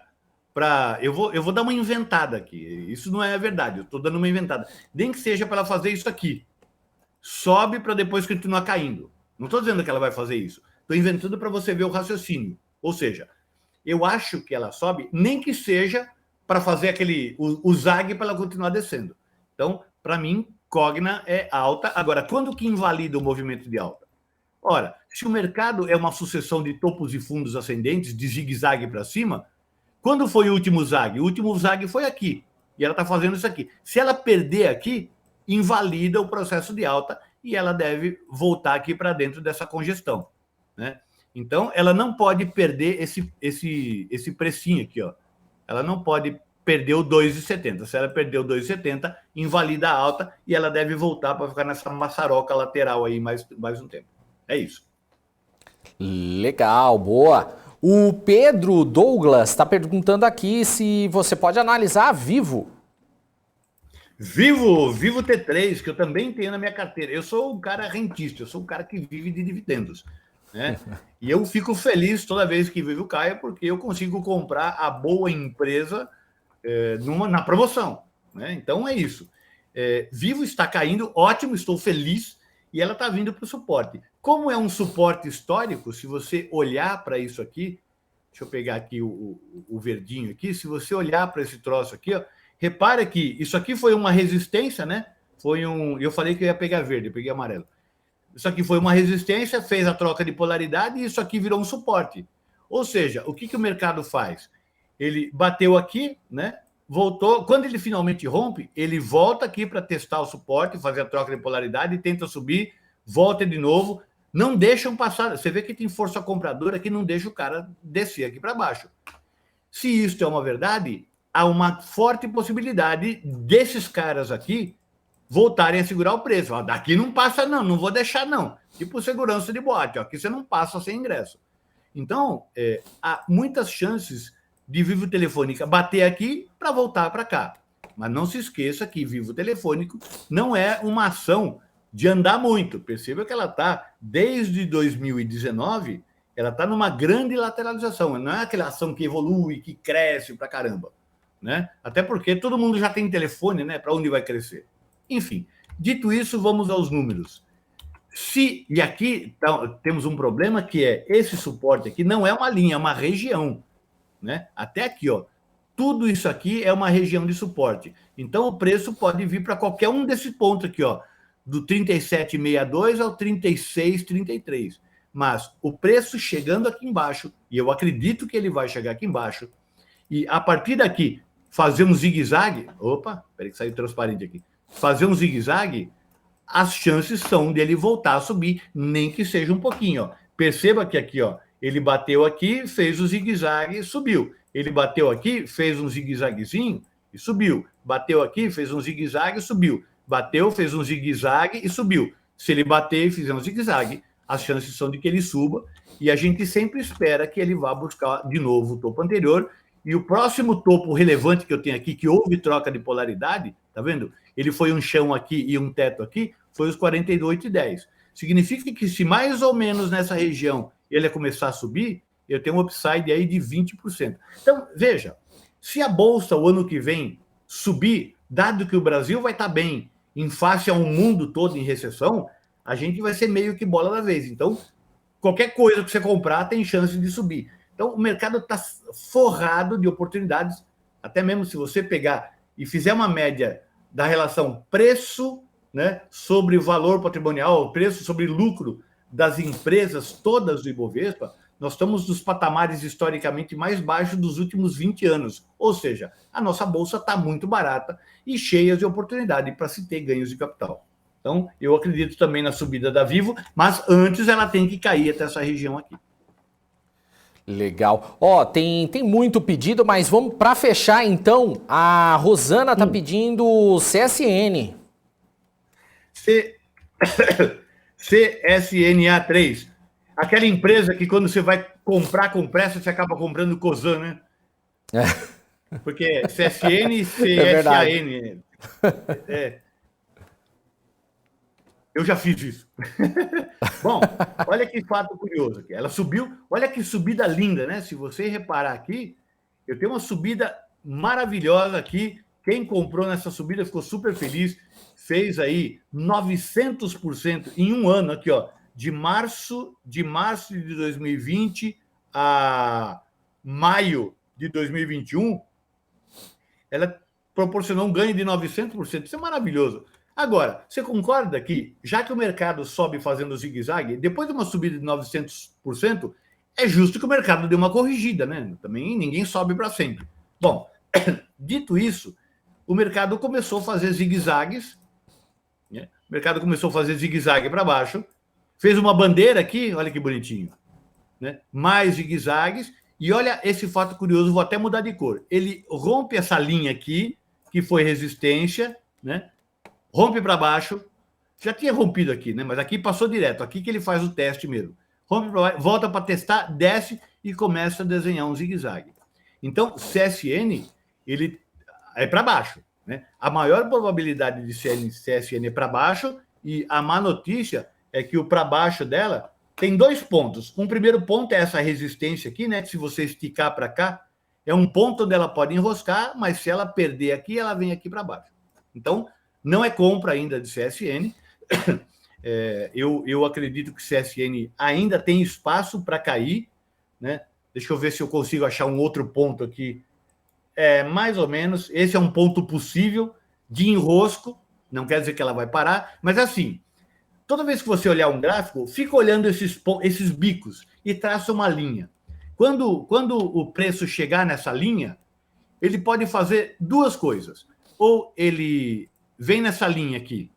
para... Eu vou dar uma inventada aqui, isso não é verdade, eu estou dando uma inventada. Nem que seja para ela fazer isso aqui. Sobe para depois continuar caindo. Não estou dizendo que ela vai fazer isso. Estou inventando para você ver o raciocínio. Ou seja, eu acho que ela sobe, nem que seja para fazer o zague para ela continuar descendo. Então, para mim, Cogna é alta. Agora, quando que invalida o movimento de alta? Ora, se o mercado é uma sucessão de topos e fundos ascendentes, de zigue-zague para cima, quando foi o último zague? O último zague foi aqui. E ela está fazendo isso aqui. Se ela perder aqui, invalida o processo de alta e ela deve voltar aqui para dentro dessa congestão, né? Então, ela não pode perder esse precinho aqui, ó. Ela não pode perder o 2,70. Se ela perder o 2,70, invalida a alta e ela deve voltar para ficar nessa maçaroca lateral aí mais um tempo. É isso. Legal, boa. O Pedro Douglas está perguntando aqui se você pode analisar a Vivo. Vivo T3, que eu também tenho na minha carteira. Eu sou um cara rentista, eu sou um cara que vive de dividendos, né? E eu fico feliz toda vez que Vivo cai, porque eu consigo comprar a boa empresa na promoção, né? Então é isso. Vivo está caindo, ótimo, estou feliz, e ela está vindo para o suporte. Como é um suporte histórico, se você olhar para isso aqui, deixa eu pegar aqui o verdinho aqui, se você olhar para esse troço aqui, ó, repara que isso aqui foi uma resistência, né? Eu falei que eu ia pegar verde, eu peguei amarelo. Isso aqui foi uma resistência, fez a troca de polaridade e isso aqui virou um suporte. Ou seja, o que o mercado faz? Ele bateu aqui, né? Voltou. Quando ele finalmente rompe, ele volta aqui para testar o suporte, fazer a troca de polaridade, tenta subir, volta de novo. Não deixam passar. Você vê que tem força compradora que não deixa o cara descer aqui para baixo. Se isso é uma verdade, há uma forte possibilidade desses caras aqui voltarem a segurar o preço. Ó, daqui não passa, não vou deixar, não. Tipo segurança de boate, ó, aqui você não passa sem ingresso. Então, há muitas chances de Vivo Telefônica bater aqui para voltar para cá. Mas não se esqueça que Vivo Telefônico não é uma ação de andar muito. Perceba que ela está, desde 2019, ela está numa grande lateralização. Não é aquela ação que evolui, que cresce para caramba, né? Até porque todo mundo já tem telefone, né? Para onde vai crescer? Enfim, dito isso, vamos aos números. E aqui temos um problema que é esse suporte aqui não é uma linha, é uma região, né? Até aqui, ó. Tudo isso aqui é uma região de suporte. Então, o preço pode vir para qualquer um desses pontos aqui, ó, do 37,62 ao 36,33. Mas o preço chegando aqui embaixo, e eu acredito que ele vai chegar aqui embaixo, e a partir daqui fazer um zigue-zague. Opa, peraí que saiu transparente aqui. Fazer um zigue-zague, as chances são dele voltar a subir, nem que seja um pouquinho, ó. Perceba que aqui, ó, ele bateu aqui, fez o zigue-zague e subiu. Ele bateu aqui, fez um zigue-zaguezinho e subiu. Bateu aqui, fez um zigue-zague e subiu. Bateu, fez um zigue-zague e subiu. Se ele bater e fizer um zigue-zague, as chances são de que ele suba, e a gente sempre espera que ele vá buscar de novo o topo anterior. E o próximo topo relevante que eu tenho aqui, que houve troca de polaridade, tá vendo? Ele foi um chão aqui e um teto aqui, foi os 48,10. Significa que se mais ou menos nessa região ele começar a subir, eu tenho um upside aí de 20%. Então, veja, se a Bolsa o ano que vem subir, dado que o Brasil vai estar bem em face a um mundo todo em recessão, a gente vai ser meio que bola da vez. Então, qualquer coisa que você comprar tem chance de subir. Então, o mercado está forrado de oportunidades, até mesmo se você pegar e fizer uma média da relação preço, né, sobre valor patrimonial, preço sobre lucro das empresas todas do Ibovespa, nós estamos nos patamares historicamente mais baixos dos últimos 20 anos. Ou seja, a nossa bolsa está muito barata e cheia de oportunidade para se ter ganhos de capital. Então, eu acredito também na subida da Vivo, mas antes ela tem que cair até essa região aqui. Legal. Ó, tem muito pedido, mas vamos para fechar então. A Rosana tá pedindo CSN. CSNA3. Aquela empresa que quando você vai comprar com pressa, você acaba comprando Cosan, né? Porque CSN e CSAN. Eu já fiz isso. Bom, olha que fato curioso aqui. Ela subiu, olha que subida linda, né? Se você reparar aqui, eu tenho uma subida maravilhosa aqui. Quem comprou nessa subida ficou super feliz. Fez aí 900% em um ano aqui, ó. De março de 2020 a maio de 2021, ela proporcionou um ganho de 900%. Isso é maravilhoso. Agora, você concorda que, já que o mercado sobe fazendo zigue-zague, depois de uma subida de 900%, é justo que o mercado dê uma corrigida, né? Também ninguém sobe para sempre. Bom, dito isso, o mercado começou a fazer zigue-zagues, né? O mercado começou a fazer zigue-zague para baixo, fez uma bandeira aqui, olha que bonitinho, né? Mais zigue-zagues, e olha esse fato curioso, vou até mudar de cor. Ele rompe essa linha aqui, que foi resistência, né? Rompe para baixo, já tinha rompido aqui, né? Mas aqui passou direto, aqui que ele faz o teste mesmo. Rompe para baixo, volta para testar, desce e começa a desenhar um zigue-zague. Então, CSN, ele é para baixo, né? A maior probabilidade de CSN é para baixo, e a má notícia é que o para baixo dela tem 2 pontos. Um primeiro ponto é essa resistência aqui, né? Se você esticar para cá, é um ponto onde ela pode enroscar, mas se ela perder aqui, ela vem aqui para baixo. Então, não é compra ainda de CSN. Eu acredito que CSN ainda tem espaço para cair, né? Deixa eu ver se eu consigo achar um outro ponto aqui. Mais ou menos. Esse é um ponto possível de enrosco. Não quer dizer que ela vai parar, mas assim, toda vez que você olhar um gráfico, fica olhando esses bicos e traça uma linha. Quando o preço chegar nessa linha, ele pode fazer 2 coisas. Ou ele vem nessa linha aqui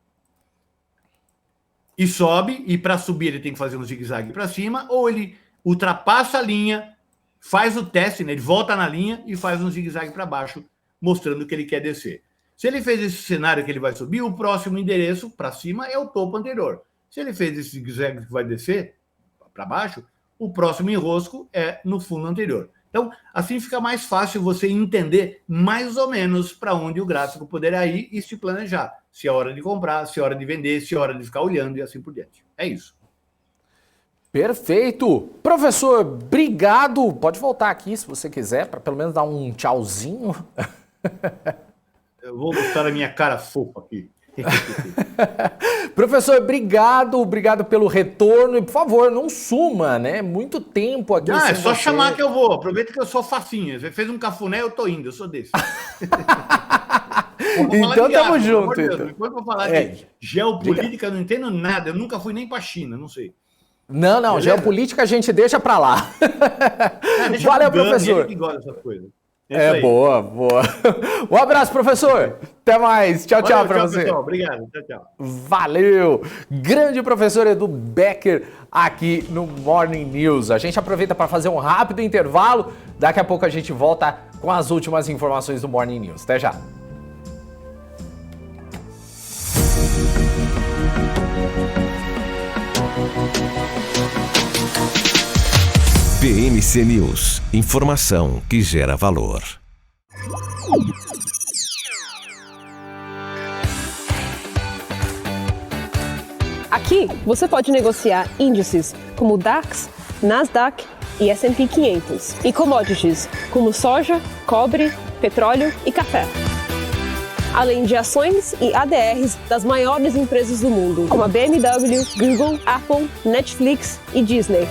e sobe, e para subir ele tem que fazer um zigue-zague para cima, ou ele ultrapassa a linha, faz o teste, né? Ele volta na linha e faz um zigue-zague para baixo, mostrando que ele quer descer. Se ele fez esse cenário que ele vai subir, o próximo endereço para cima é o topo anterior. Se ele fez esse zigue-zague que vai descer para baixo, o próximo enrosco é no fundo anterior. Então, assim fica mais fácil você entender mais ou menos para onde o gráfico poderá ir e se planejar. Se é hora de comprar, se é hora de vender, se é hora de ficar olhando e assim por diante. É isso. Perfeito. Professor, obrigado. Pode voltar aqui se você quiser, para pelo menos dar um tchauzinho. Eu vou mostrar a minha cara fofa aqui. Professor, obrigado pelo retorno e, por favor, não suma, né? Muito tempo aqui. É só chamar que eu vou. Aproveita que eu sou facinha. Você fez um cafuné, eu tô indo, eu sou desse. Então tamo junto. Deus, depois eu vou falar de geopolítica, eu não entendo nada. Eu nunca fui nem pra China, não sei. Não, beleza? Geopolítica a gente deixa pra lá. Valeu, professor. Ele que gosta dessas coisas. Boa. Um abraço, professor. Até mais. Tchau pra você. Pessoal. Obrigado. Tchau. Valeu. Grande professor Edu Becker aqui no Morning News. A gente aproveita para fazer um rápido intervalo. Daqui a pouco a gente volta com as últimas informações do Morning News. Até já. BMC News, informação que gera valor. Aqui você pode negociar índices como DAX, Nasdaq e S&P 500 e commodities como soja, cobre, petróleo e café. Além de ações e ADRs das maiores empresas do mundo, como a BMW, Google, Apple, Netflix e Disney.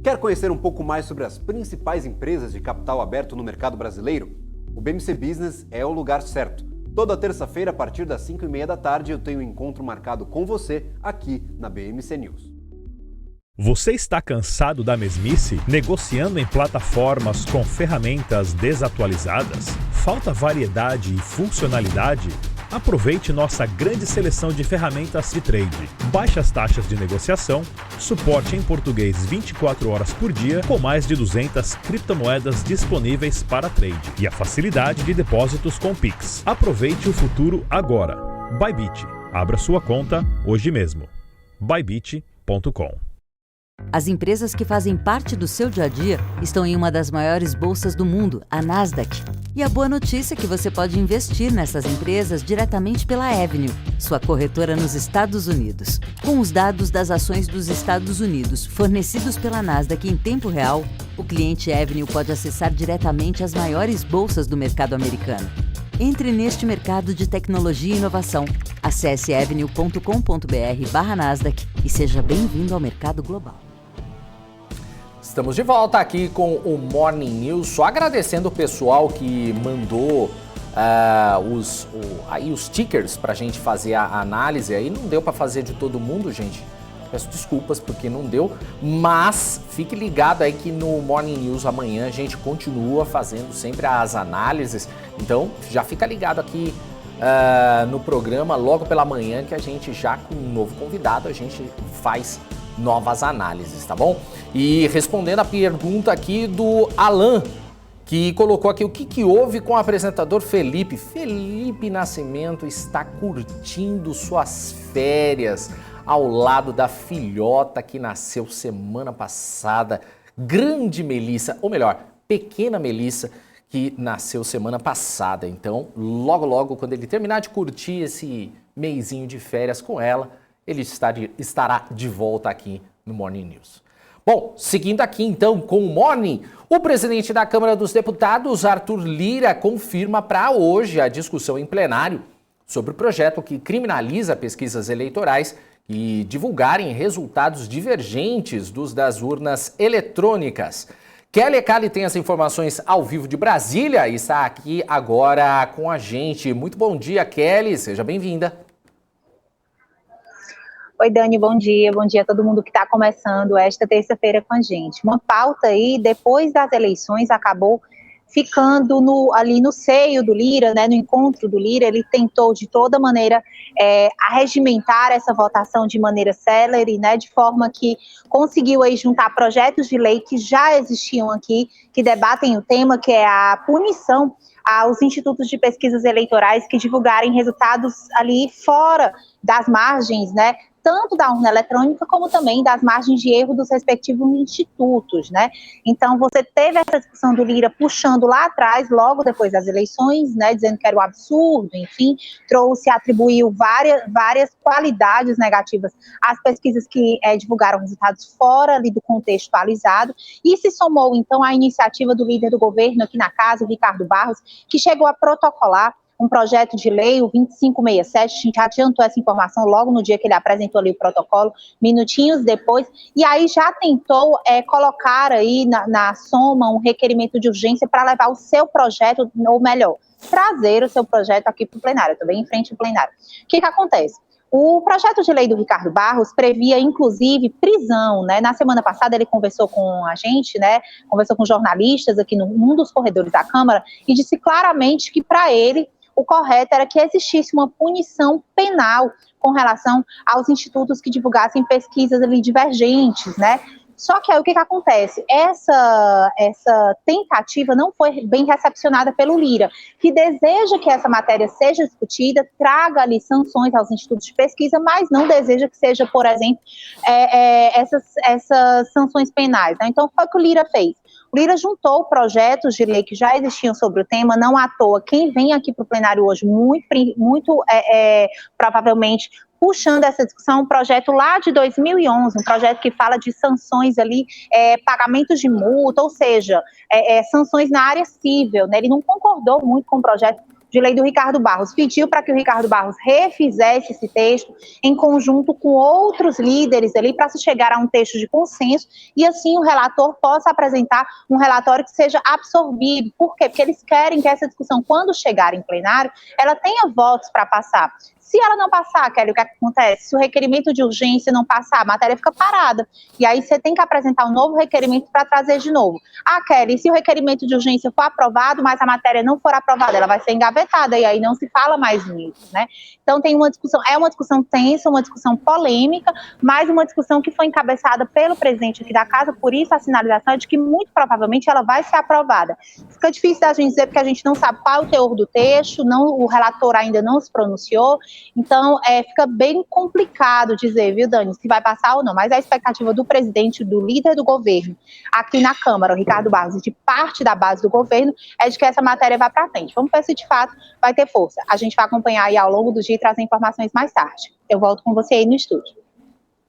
Quer conhecer um pouco mais sobre as principais empresas de capital aberto no mercado brasileiro? O BMC Business é o lugar certo. Toda terça-feira, a partir das 5h30 da tarde, eu tenho um encontro marcado com você aqui na BMC News. Você está cansado da mesmice? Negociando em plataformas com ferramentas desatualizadas? Falta variedade e funcionalidade? Aproveite nossa grande seleção de ferramentas de trade. Baixas taxas de negociação, suporte em português 24 horas por dia, com mais de 200 criptomoedas disponíveis para trade e a facilidade de depósitos com Pix. Aproveite o futuro agora. Bybit. Abra sua conta hoje mesmo. Bybit.com. As empresas que fazem parte do seu dia a dia estão em uma das maiores bolsas do mundo, a Nasdaq. E a boa notícia é que você pode investir nessas empresas diretamente pela Avenue, sua corretora nos Estados Unidos. Com os dados das ações dos Estados Unidos fornecidos pela Nasdaq em tempo real, o cliente Avenue pode acessar diretamente as maiores bolsas do mercado americano. Entre neste mercado de tecnologia e inovação. Acesse avenue.com.br/Nasdaq e seja bem-vindo ao mercado global. Estamos de volta aqui com o Morning News, só agradecendo o pessoal que mandou os stickers para a gente fazer a análise. Aí não deu para fazer de todo mundo, gente. Peço desculpas porque não deu, mas fique ligado aí que no Morning News amanhã a gente continua fazendo sempre as análises. Então já fica ligado aqui no programa logo pela manhã que a gente já com um novo convidado a gente faz novas análises, tá bom? E respondendo a pergunta aqui do Alan, que colocou aqui o que houve com o apresentador Felipe. Felipe Nascimento está curtindo suas férias ao lado da filhota que nasceu semana passada, grande Melissa, ou melhor, pequena Melissa, que nasceu semana passada. Então, logo, quando ele terminar de curtir esse meizinho de férias com ela, ele estará de volta aqui no Morning News. Bom, seguindo aqui então com o Morning, o presidente da Câmara dos Deputados, Arthur Lira, confirma para hoje a discussão em plenário sobre o projeto que criminaliza pesquisas eleitorais e divulgarem resultados divergentes dos das urnas eletrônicas. Kelly Cali tem as informações ao vivo de Brasília e está aqui agora com a gente. Muito bom dia, Kelly, seja bem-vinda. Oi, Dani, bom dia a todo mundo que está começando esta terça-feira com a gente. Uma pauta aí, depois das eleições, acabou ficando ali no seio do Lira, né, no encontro do Lira. Ele tentou de toda maneira arregimentar essa votação de maneira célere, né, de forma que conseguiu aí juntar projetos de lei que já existiam aqui, que debatem o tema, que é a punição aos institutos de pesquisas eleitorais que divulgarem resultados ali fora das margens, né, tanto da urna eletrônica como também das margens de erro dos respectivos institutos, né? Então, você teve essa discussão do Lira puxando lá atrás, logo depois das eleições, né, dizendo que era um absurdo, enfim, atribuiu várias qualidades negativas às pesquisas que divulgaram resultados fora ali do contextualizado, e se somou, então, à iniciativa do líder do governo aqui na casa, o Ricardo Barros, que chegou a protocolar um projeto de lei, o 2567, a gente adiantou essa informação logo no dia que ele apresentou ali o protocolo, minutinhos depois, e aí já tentou colocar aí na soma um requerimento de urgência para levar o seu projeto, ou melhor, trazer o seu projeto aqui para o plenário, também em frente ao plenário. O que acontece? O projeto de lei do Ricardo Barros previa, inclusive, prisão, né? Na semana passada ele conversou com a gente, né? Conversou com jornalistas aqui num dos corredores da Câmara e disse claramente que, para ele, o correto era que existisse uma punição penal com relação aos institutos que divulgassem pesquisas ali divergentes, né? Só que aí o que acontece? Essa tentativa não foi bem recepcionada pelo Lira, que deseja que essa matéria seja discutida, traga ali sanções aos institutos de pesquisa, mas não deseja que seja, por exemplo, essas sanções penais, né? Então, foi o que o Lira fez. O Lira juntou projetos de lei que já existiam sobre o tema, não à toa. Quem vem aqui para o plenário hoje, muito provavelmente, puxando essa discussão, um projeto lá de 2011, um projeto que fala de sanções ali, pagamentos de multa, ou seja, sanções na área civil, né? Ele não concordou muito com o projeto de lei do Ricardo Barros, pediu para que o Ricardo Barros refizesse esse texto em conjunto com outros líderes ali para se chegar a um texto de consenso e assim o relator possa apresentar um relatório que seja absorvido. Por quê? Porque eles querem que essa discussão, quando chegar em plenário, ela tenha votos para passar. Se ela não passar, Kelly, o que acontece? Se o requerimento de urgência não passar, a matéria fica parada. E aí você tem que apresentar um novo requerimento para trazer de novo. Ah, Kelly, se o requerimento de urgência for aprovado, mas a matéria não for aprovada, ela vai ser engavetada, e aí não se fala mais nisso, né? Então tem uma discussão, é uma discussão tensa, uma discussão polêmica, mas uma discussão que foi encabeçada pelo presidente aqui da casa, por isso a sinalização é de que muito provavelmente ela vai ser aprovada. Fica difícil da gente dizer, porque a gente não sabe qual é o teor do texto, o relator ainda não se pronunciou. Então, fica bem complicado dizer, viu, Dani, se vai passar ou não, mas a expectativa do presidente, do líder do governo, aqui na Câmara, o Ricardo Barros, e de parte da base do governo, é de que essa matéria vá para frente. Vamos ver se de fato vai ter força. A gente vai acompanhar aí ao longo do dia e trazer informações mais tarde. Eu volto com você aí no estúdio.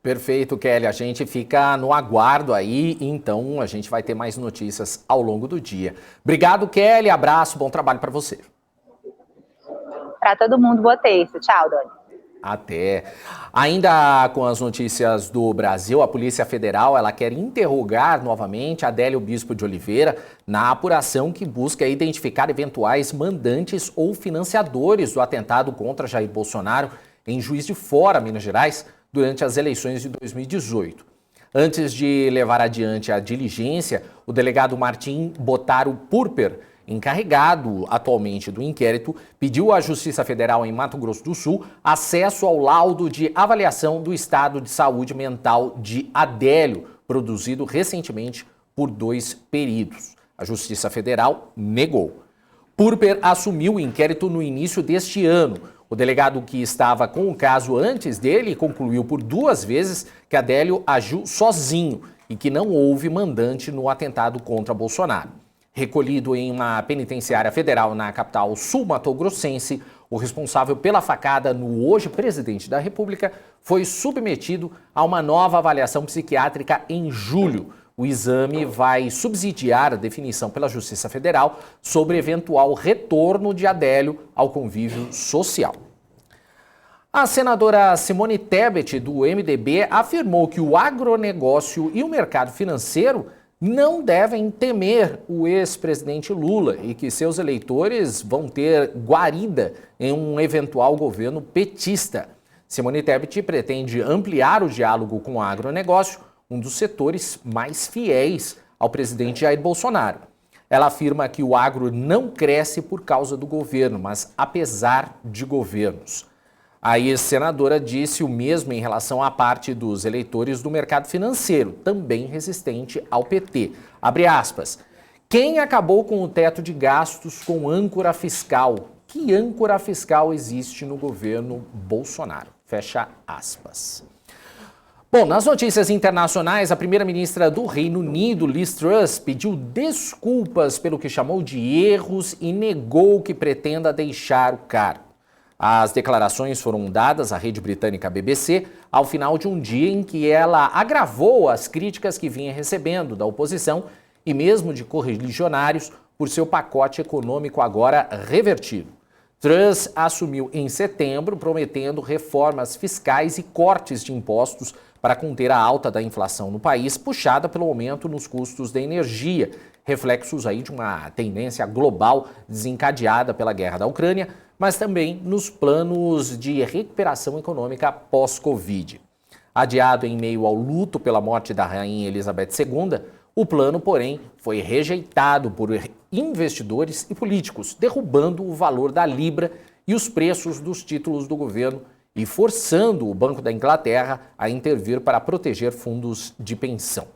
Perfeito, Kelly. A gente fica no aguardo aí, então a gente vai ter mais notícias ao longo do dia. Obrigado, Kelly. Abraço, bom trabalho para você. Para todo mundo, boa terça. Tchau, Dani. Até. Ainda com as notícias do Brasil, a Polícia Federal ela quer interrogar novamente Adélio Bispo de Oliveira na apuração que busca identificar eventuais mandantes ou financiadores do atentado contra Jair Bolsonaro em Juiz de Fora, Minas Gerais, durante as eleições de 2018. Antes de levar adiante a diligência, o delegado Martim Botaro Purper, encarregado atualmente do inquérito, pediu à Justiça Federal em Mato Grosso do Sul acesso ao laudo de avaliação do estado de saúde mental de Adélio, produzido recentemente por 2 peritos. A Justiça Federal negou. Purper assumiu o inquérito no início deste ano. O delegado que estava com o caso antes dele concluiu por 2 vezes que Adélio agiu sozinho e que não houve mandante no atentado contra Bolsonaro. Recolhido em uma penitenciária federal na capital sul-mato-grossense, o responsável pela facada no hoje presidente da República foi submetido a uma nova avaliação psiquiátrica em julho. O exame vai subsidiar a definição pela Justiça Federal sobre eventual retorno de Adélio ao convívio social. A senadora Simone Tebet, do MDB, afirmou que o agronegócio e o mercado financeiro não devem temer o ex-presidente Lula e que seus eleitores vão ter guarida em um eventual governo petista. Simone Tebet pretende ampliar o diálogo com o agronegócio, um dos setores mais fiéis ao presidente Jair Bolsonaro. Ela afirma que o agro não cresce por causa do governo, mas apesar de governos. A ex-senadora disse o mesmo em relação à parte dos eleitores do mercado financeiro, também resistente ao PT. Abre aspas. Quem acabou com o teto de gastos com âncora fiscal? Que âncora fiscal existe no governo Bolsonaro? Fecha aspas. Bom, nas notícias internacionais, a primeira-ministra do Reino Unido, Liz Truss, pediu desculpas pelo que chamou de erros e negou que pretenda deixar o cargo. As declarações foram dadas à rede britânica BBC ao final de um dia em que ela agravou as críticas que vinha recebendo da oposição e mesmo de correligionários por seu pacote econômico agora revertido. Truss assumiu em setembro, prometendo reformas fiscais e cortes de impostos para conter a alta da inflação no país, puxada pelo aumento nos custos da energia, reflexos aí de uma tendência global desencadeada pela guerra da Ucrânia, mas também nos planos de recuperação econômica pós-Covid. Adiado em meio ao luto pela morte da rainha Elizabeth II, o plano, porém, foi rejeitado por investidores e políticos, derrubando o valor da libra e os preços dos títulos do governo e forçando o Banco da Inglaterra a intervir para proteger fundos de pensão.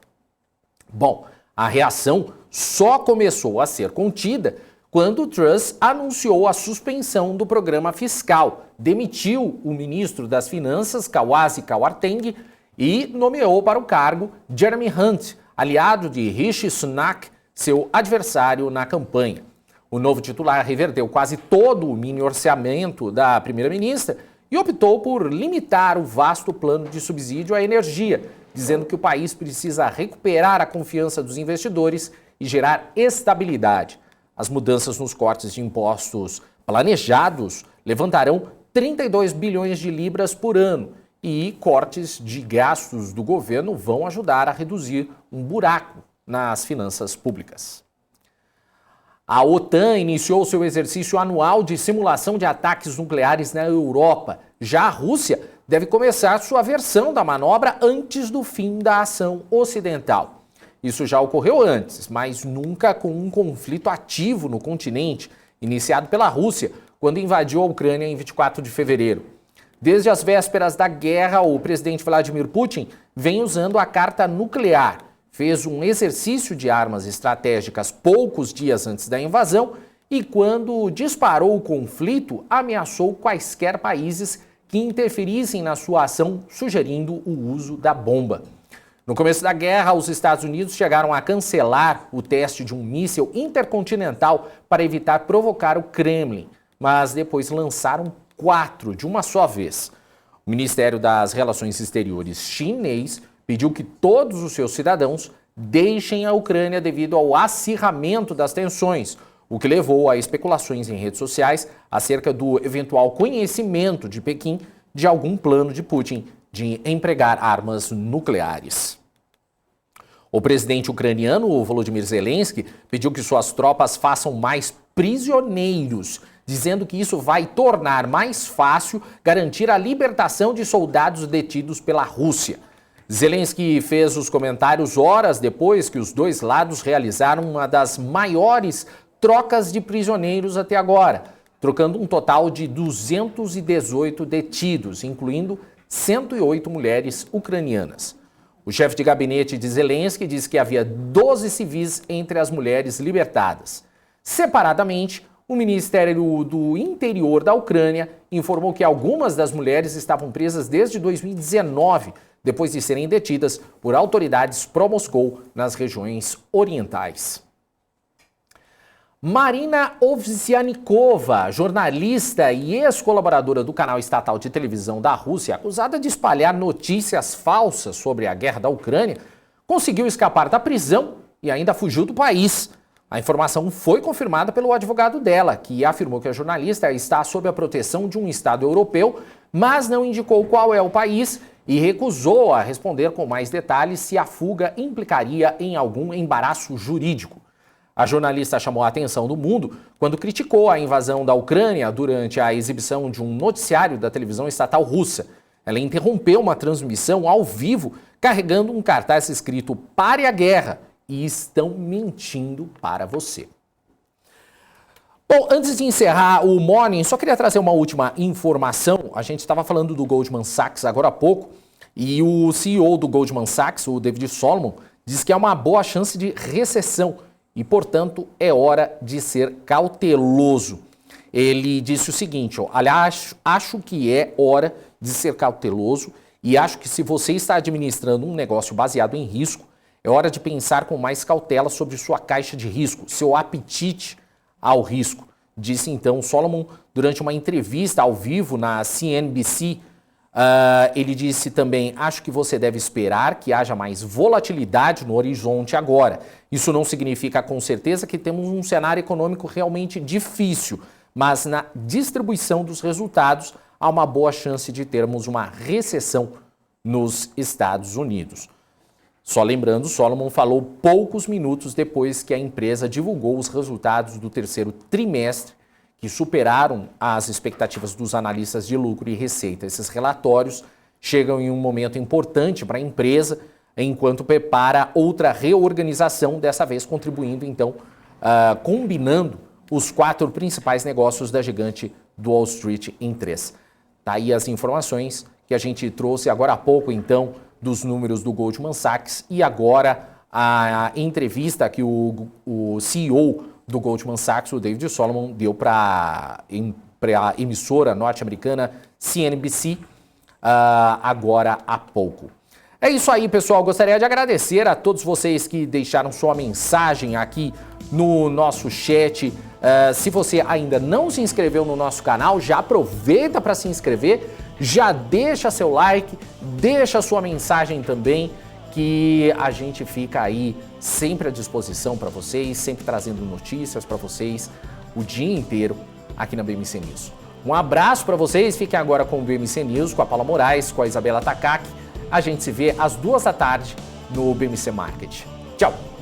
Bom, a reação só começou a ser contida quando Truss anunciou a suspensão do programa fiscal, demitiu o ministro das Finanças, Kwasi Kwarteng, e nomeou para o cargo Jeremy Hunt, aliado de Rishi Sunak, seu adversário na campanha. O novo titular reverteu quase todo o mini orçamento da primeira-ministra e optou por limitar o vasto plano de subsídio à energia, dizendo que o país precisa recuperar a confiança dos investidores e gerar estabilidade. As mudanças nos cortes de impostos planejados levantarão 32 bilhões de libras por ano e cortes de gastos do governo vão ajudar a reduzir um buraco nas finanças públicas. A OTAN iniciou seu exercício anual de simulação de ataques nucleares na Europa. Já a Rússia deve começar sua versão da manobra antes do fim da ação ocidental. Isso já ocorreu antes, mas nunca com um conflito ativo no continente, iniciado pela Rússia, quando invadiu a Ucrânia em 24 de fevereiro. Desde as vésperas da guerra, o presidente Vladimir Putin vem usando a carta nuclear. Fez um exercício de armas estratégicas poucos dias antes da invasão e, quando disparou o conflito, ameaçou quaisquer países que interferissem na sua ação, sugerindo o uso da bomba. No começo da guerra, os Estados Unidos chegaram a cancelar o teste de um míssil intercontinental para evitar provocar o Kremlin, mas depois lançaram 4 de uma só vez. O Ministério das Relações Exteriores chinês pediu que todos os seus cidadãos deixem a Ucrânia devido ao acirramento das tensões, o que levou a especulações em redes sociais acerca do eventual conhecimento de Pequim de algum plano de Putin de empregar armas nucleares. O presidente ucraniano, Volodymyr Zelensky, pediu que suas tropas façam mais prisioneiros, dizendo que isso vai tornar mais fácil garantir a libertação de soldados detidos pela Rússia. Zelensky fez os comentários horas depois que os dois lados realizaram uma das maiores trocas de prisioneiros até agora, trocando um total de 218 detidos, incluindo 108 mulheres ucranianas. O chefe de gabinete de Zelensky disse que havia 12 civis entre as mulheres libertadas. Separadamente, o Ministério do Interior da Ucrânia informou que algumas das mulheres estavam presas desde 2019, depois de serem detidas por autoridades pró-Moscou nas regiões orientais. Marina Ovsyannikova, jornalista e ex-colaboradora do canal estatal de televisão da Rússia, acusada de espalhar notícias falsas sobre a guerra da Ucrânia, conseguiu escapar da prisão e ainda fugiu do país. A informação foi confirmada pelo advogado dela, que afirmou que a jornalista está sob a proteção de um Estado europeu, mas não indicou qual é o país e recusou a responder com mais detalhes se a fuga implicaria em algum embaraço jurídico. A jornalista chamou a atenção do mundo quando criticou a invasão da Ucrânia durante a exibição de um noticiário da televisão estatal russa. Ela interrompeu uma transmissão ao vivo carregando um cartaz escrito "Pare a guerra" e "Estão mentindo para você". Bom, antes de encerrar o Morning, só queria trazer uma última informação. A gente estava falando do Goldman Sachs agora há pouco e o CEO do Goldman Sachs, o David Solomon, diz que há uma boa chance de recessão e, portanto, é hora de ser cauteloso. Ele disse o seguinte, aliás, acho que é hora de ser cauteloso e acho que se você está administrando um negócio baseado em risco, é hora de pensar com mais cautela sobre sua caixa de risco, seu apetite ao risco, disse então Solomon durante uma entrevista ao vivo na CNBC. Ele disse também, acho que você deve esperar que haja mais volatilidade no horizonte agora. Isso não significa com certeza que temos um cenário econômico realmente difícil, mas na distribuição dos resultados há uma boa chance de termos uma recessão nos Estados Unidos. Só lembrando, Solomon falou poucos minutos depois que a empresa divulgou os resultados do terceiro trimestre, que superaram as expectativas dos analistas de lucro e receita. Esses relatórios chegam em um momento importante para a empresa, enquanto prepara outra reorganização, dessa vez contribuindo, então, combinando os 4 principais negócios da gigante do Wall Street em 3. Tá aí as informações que a gente trouxe agora há pouco, então, dos números do Goldman Sachs e agora a entrevista que o CEO do Goldman Sachs, o David Solomon, deu para a emissora norte-americana CNBC agora há pouco. É isso aí, pessoal. Gostaria de agradecer a todos vocês que deixaram sua mensagem aqui no nosso chat. Se você ainda não se inscreveu no nosso canal, já aproveita para se inscrever, já deixa seu like, deixa sua mensagem também, que a gente fica aí sempre à disposição para vocês, sempre trazendo notícias para vocês o dia inteiro aqui na BMC News. Um abraço para vocês, fiquem agora com o BMC News, com a Paula Moraes, com a Isabela Takaki. A gente se vê às 2 da tarde no BMC Market. Tchau!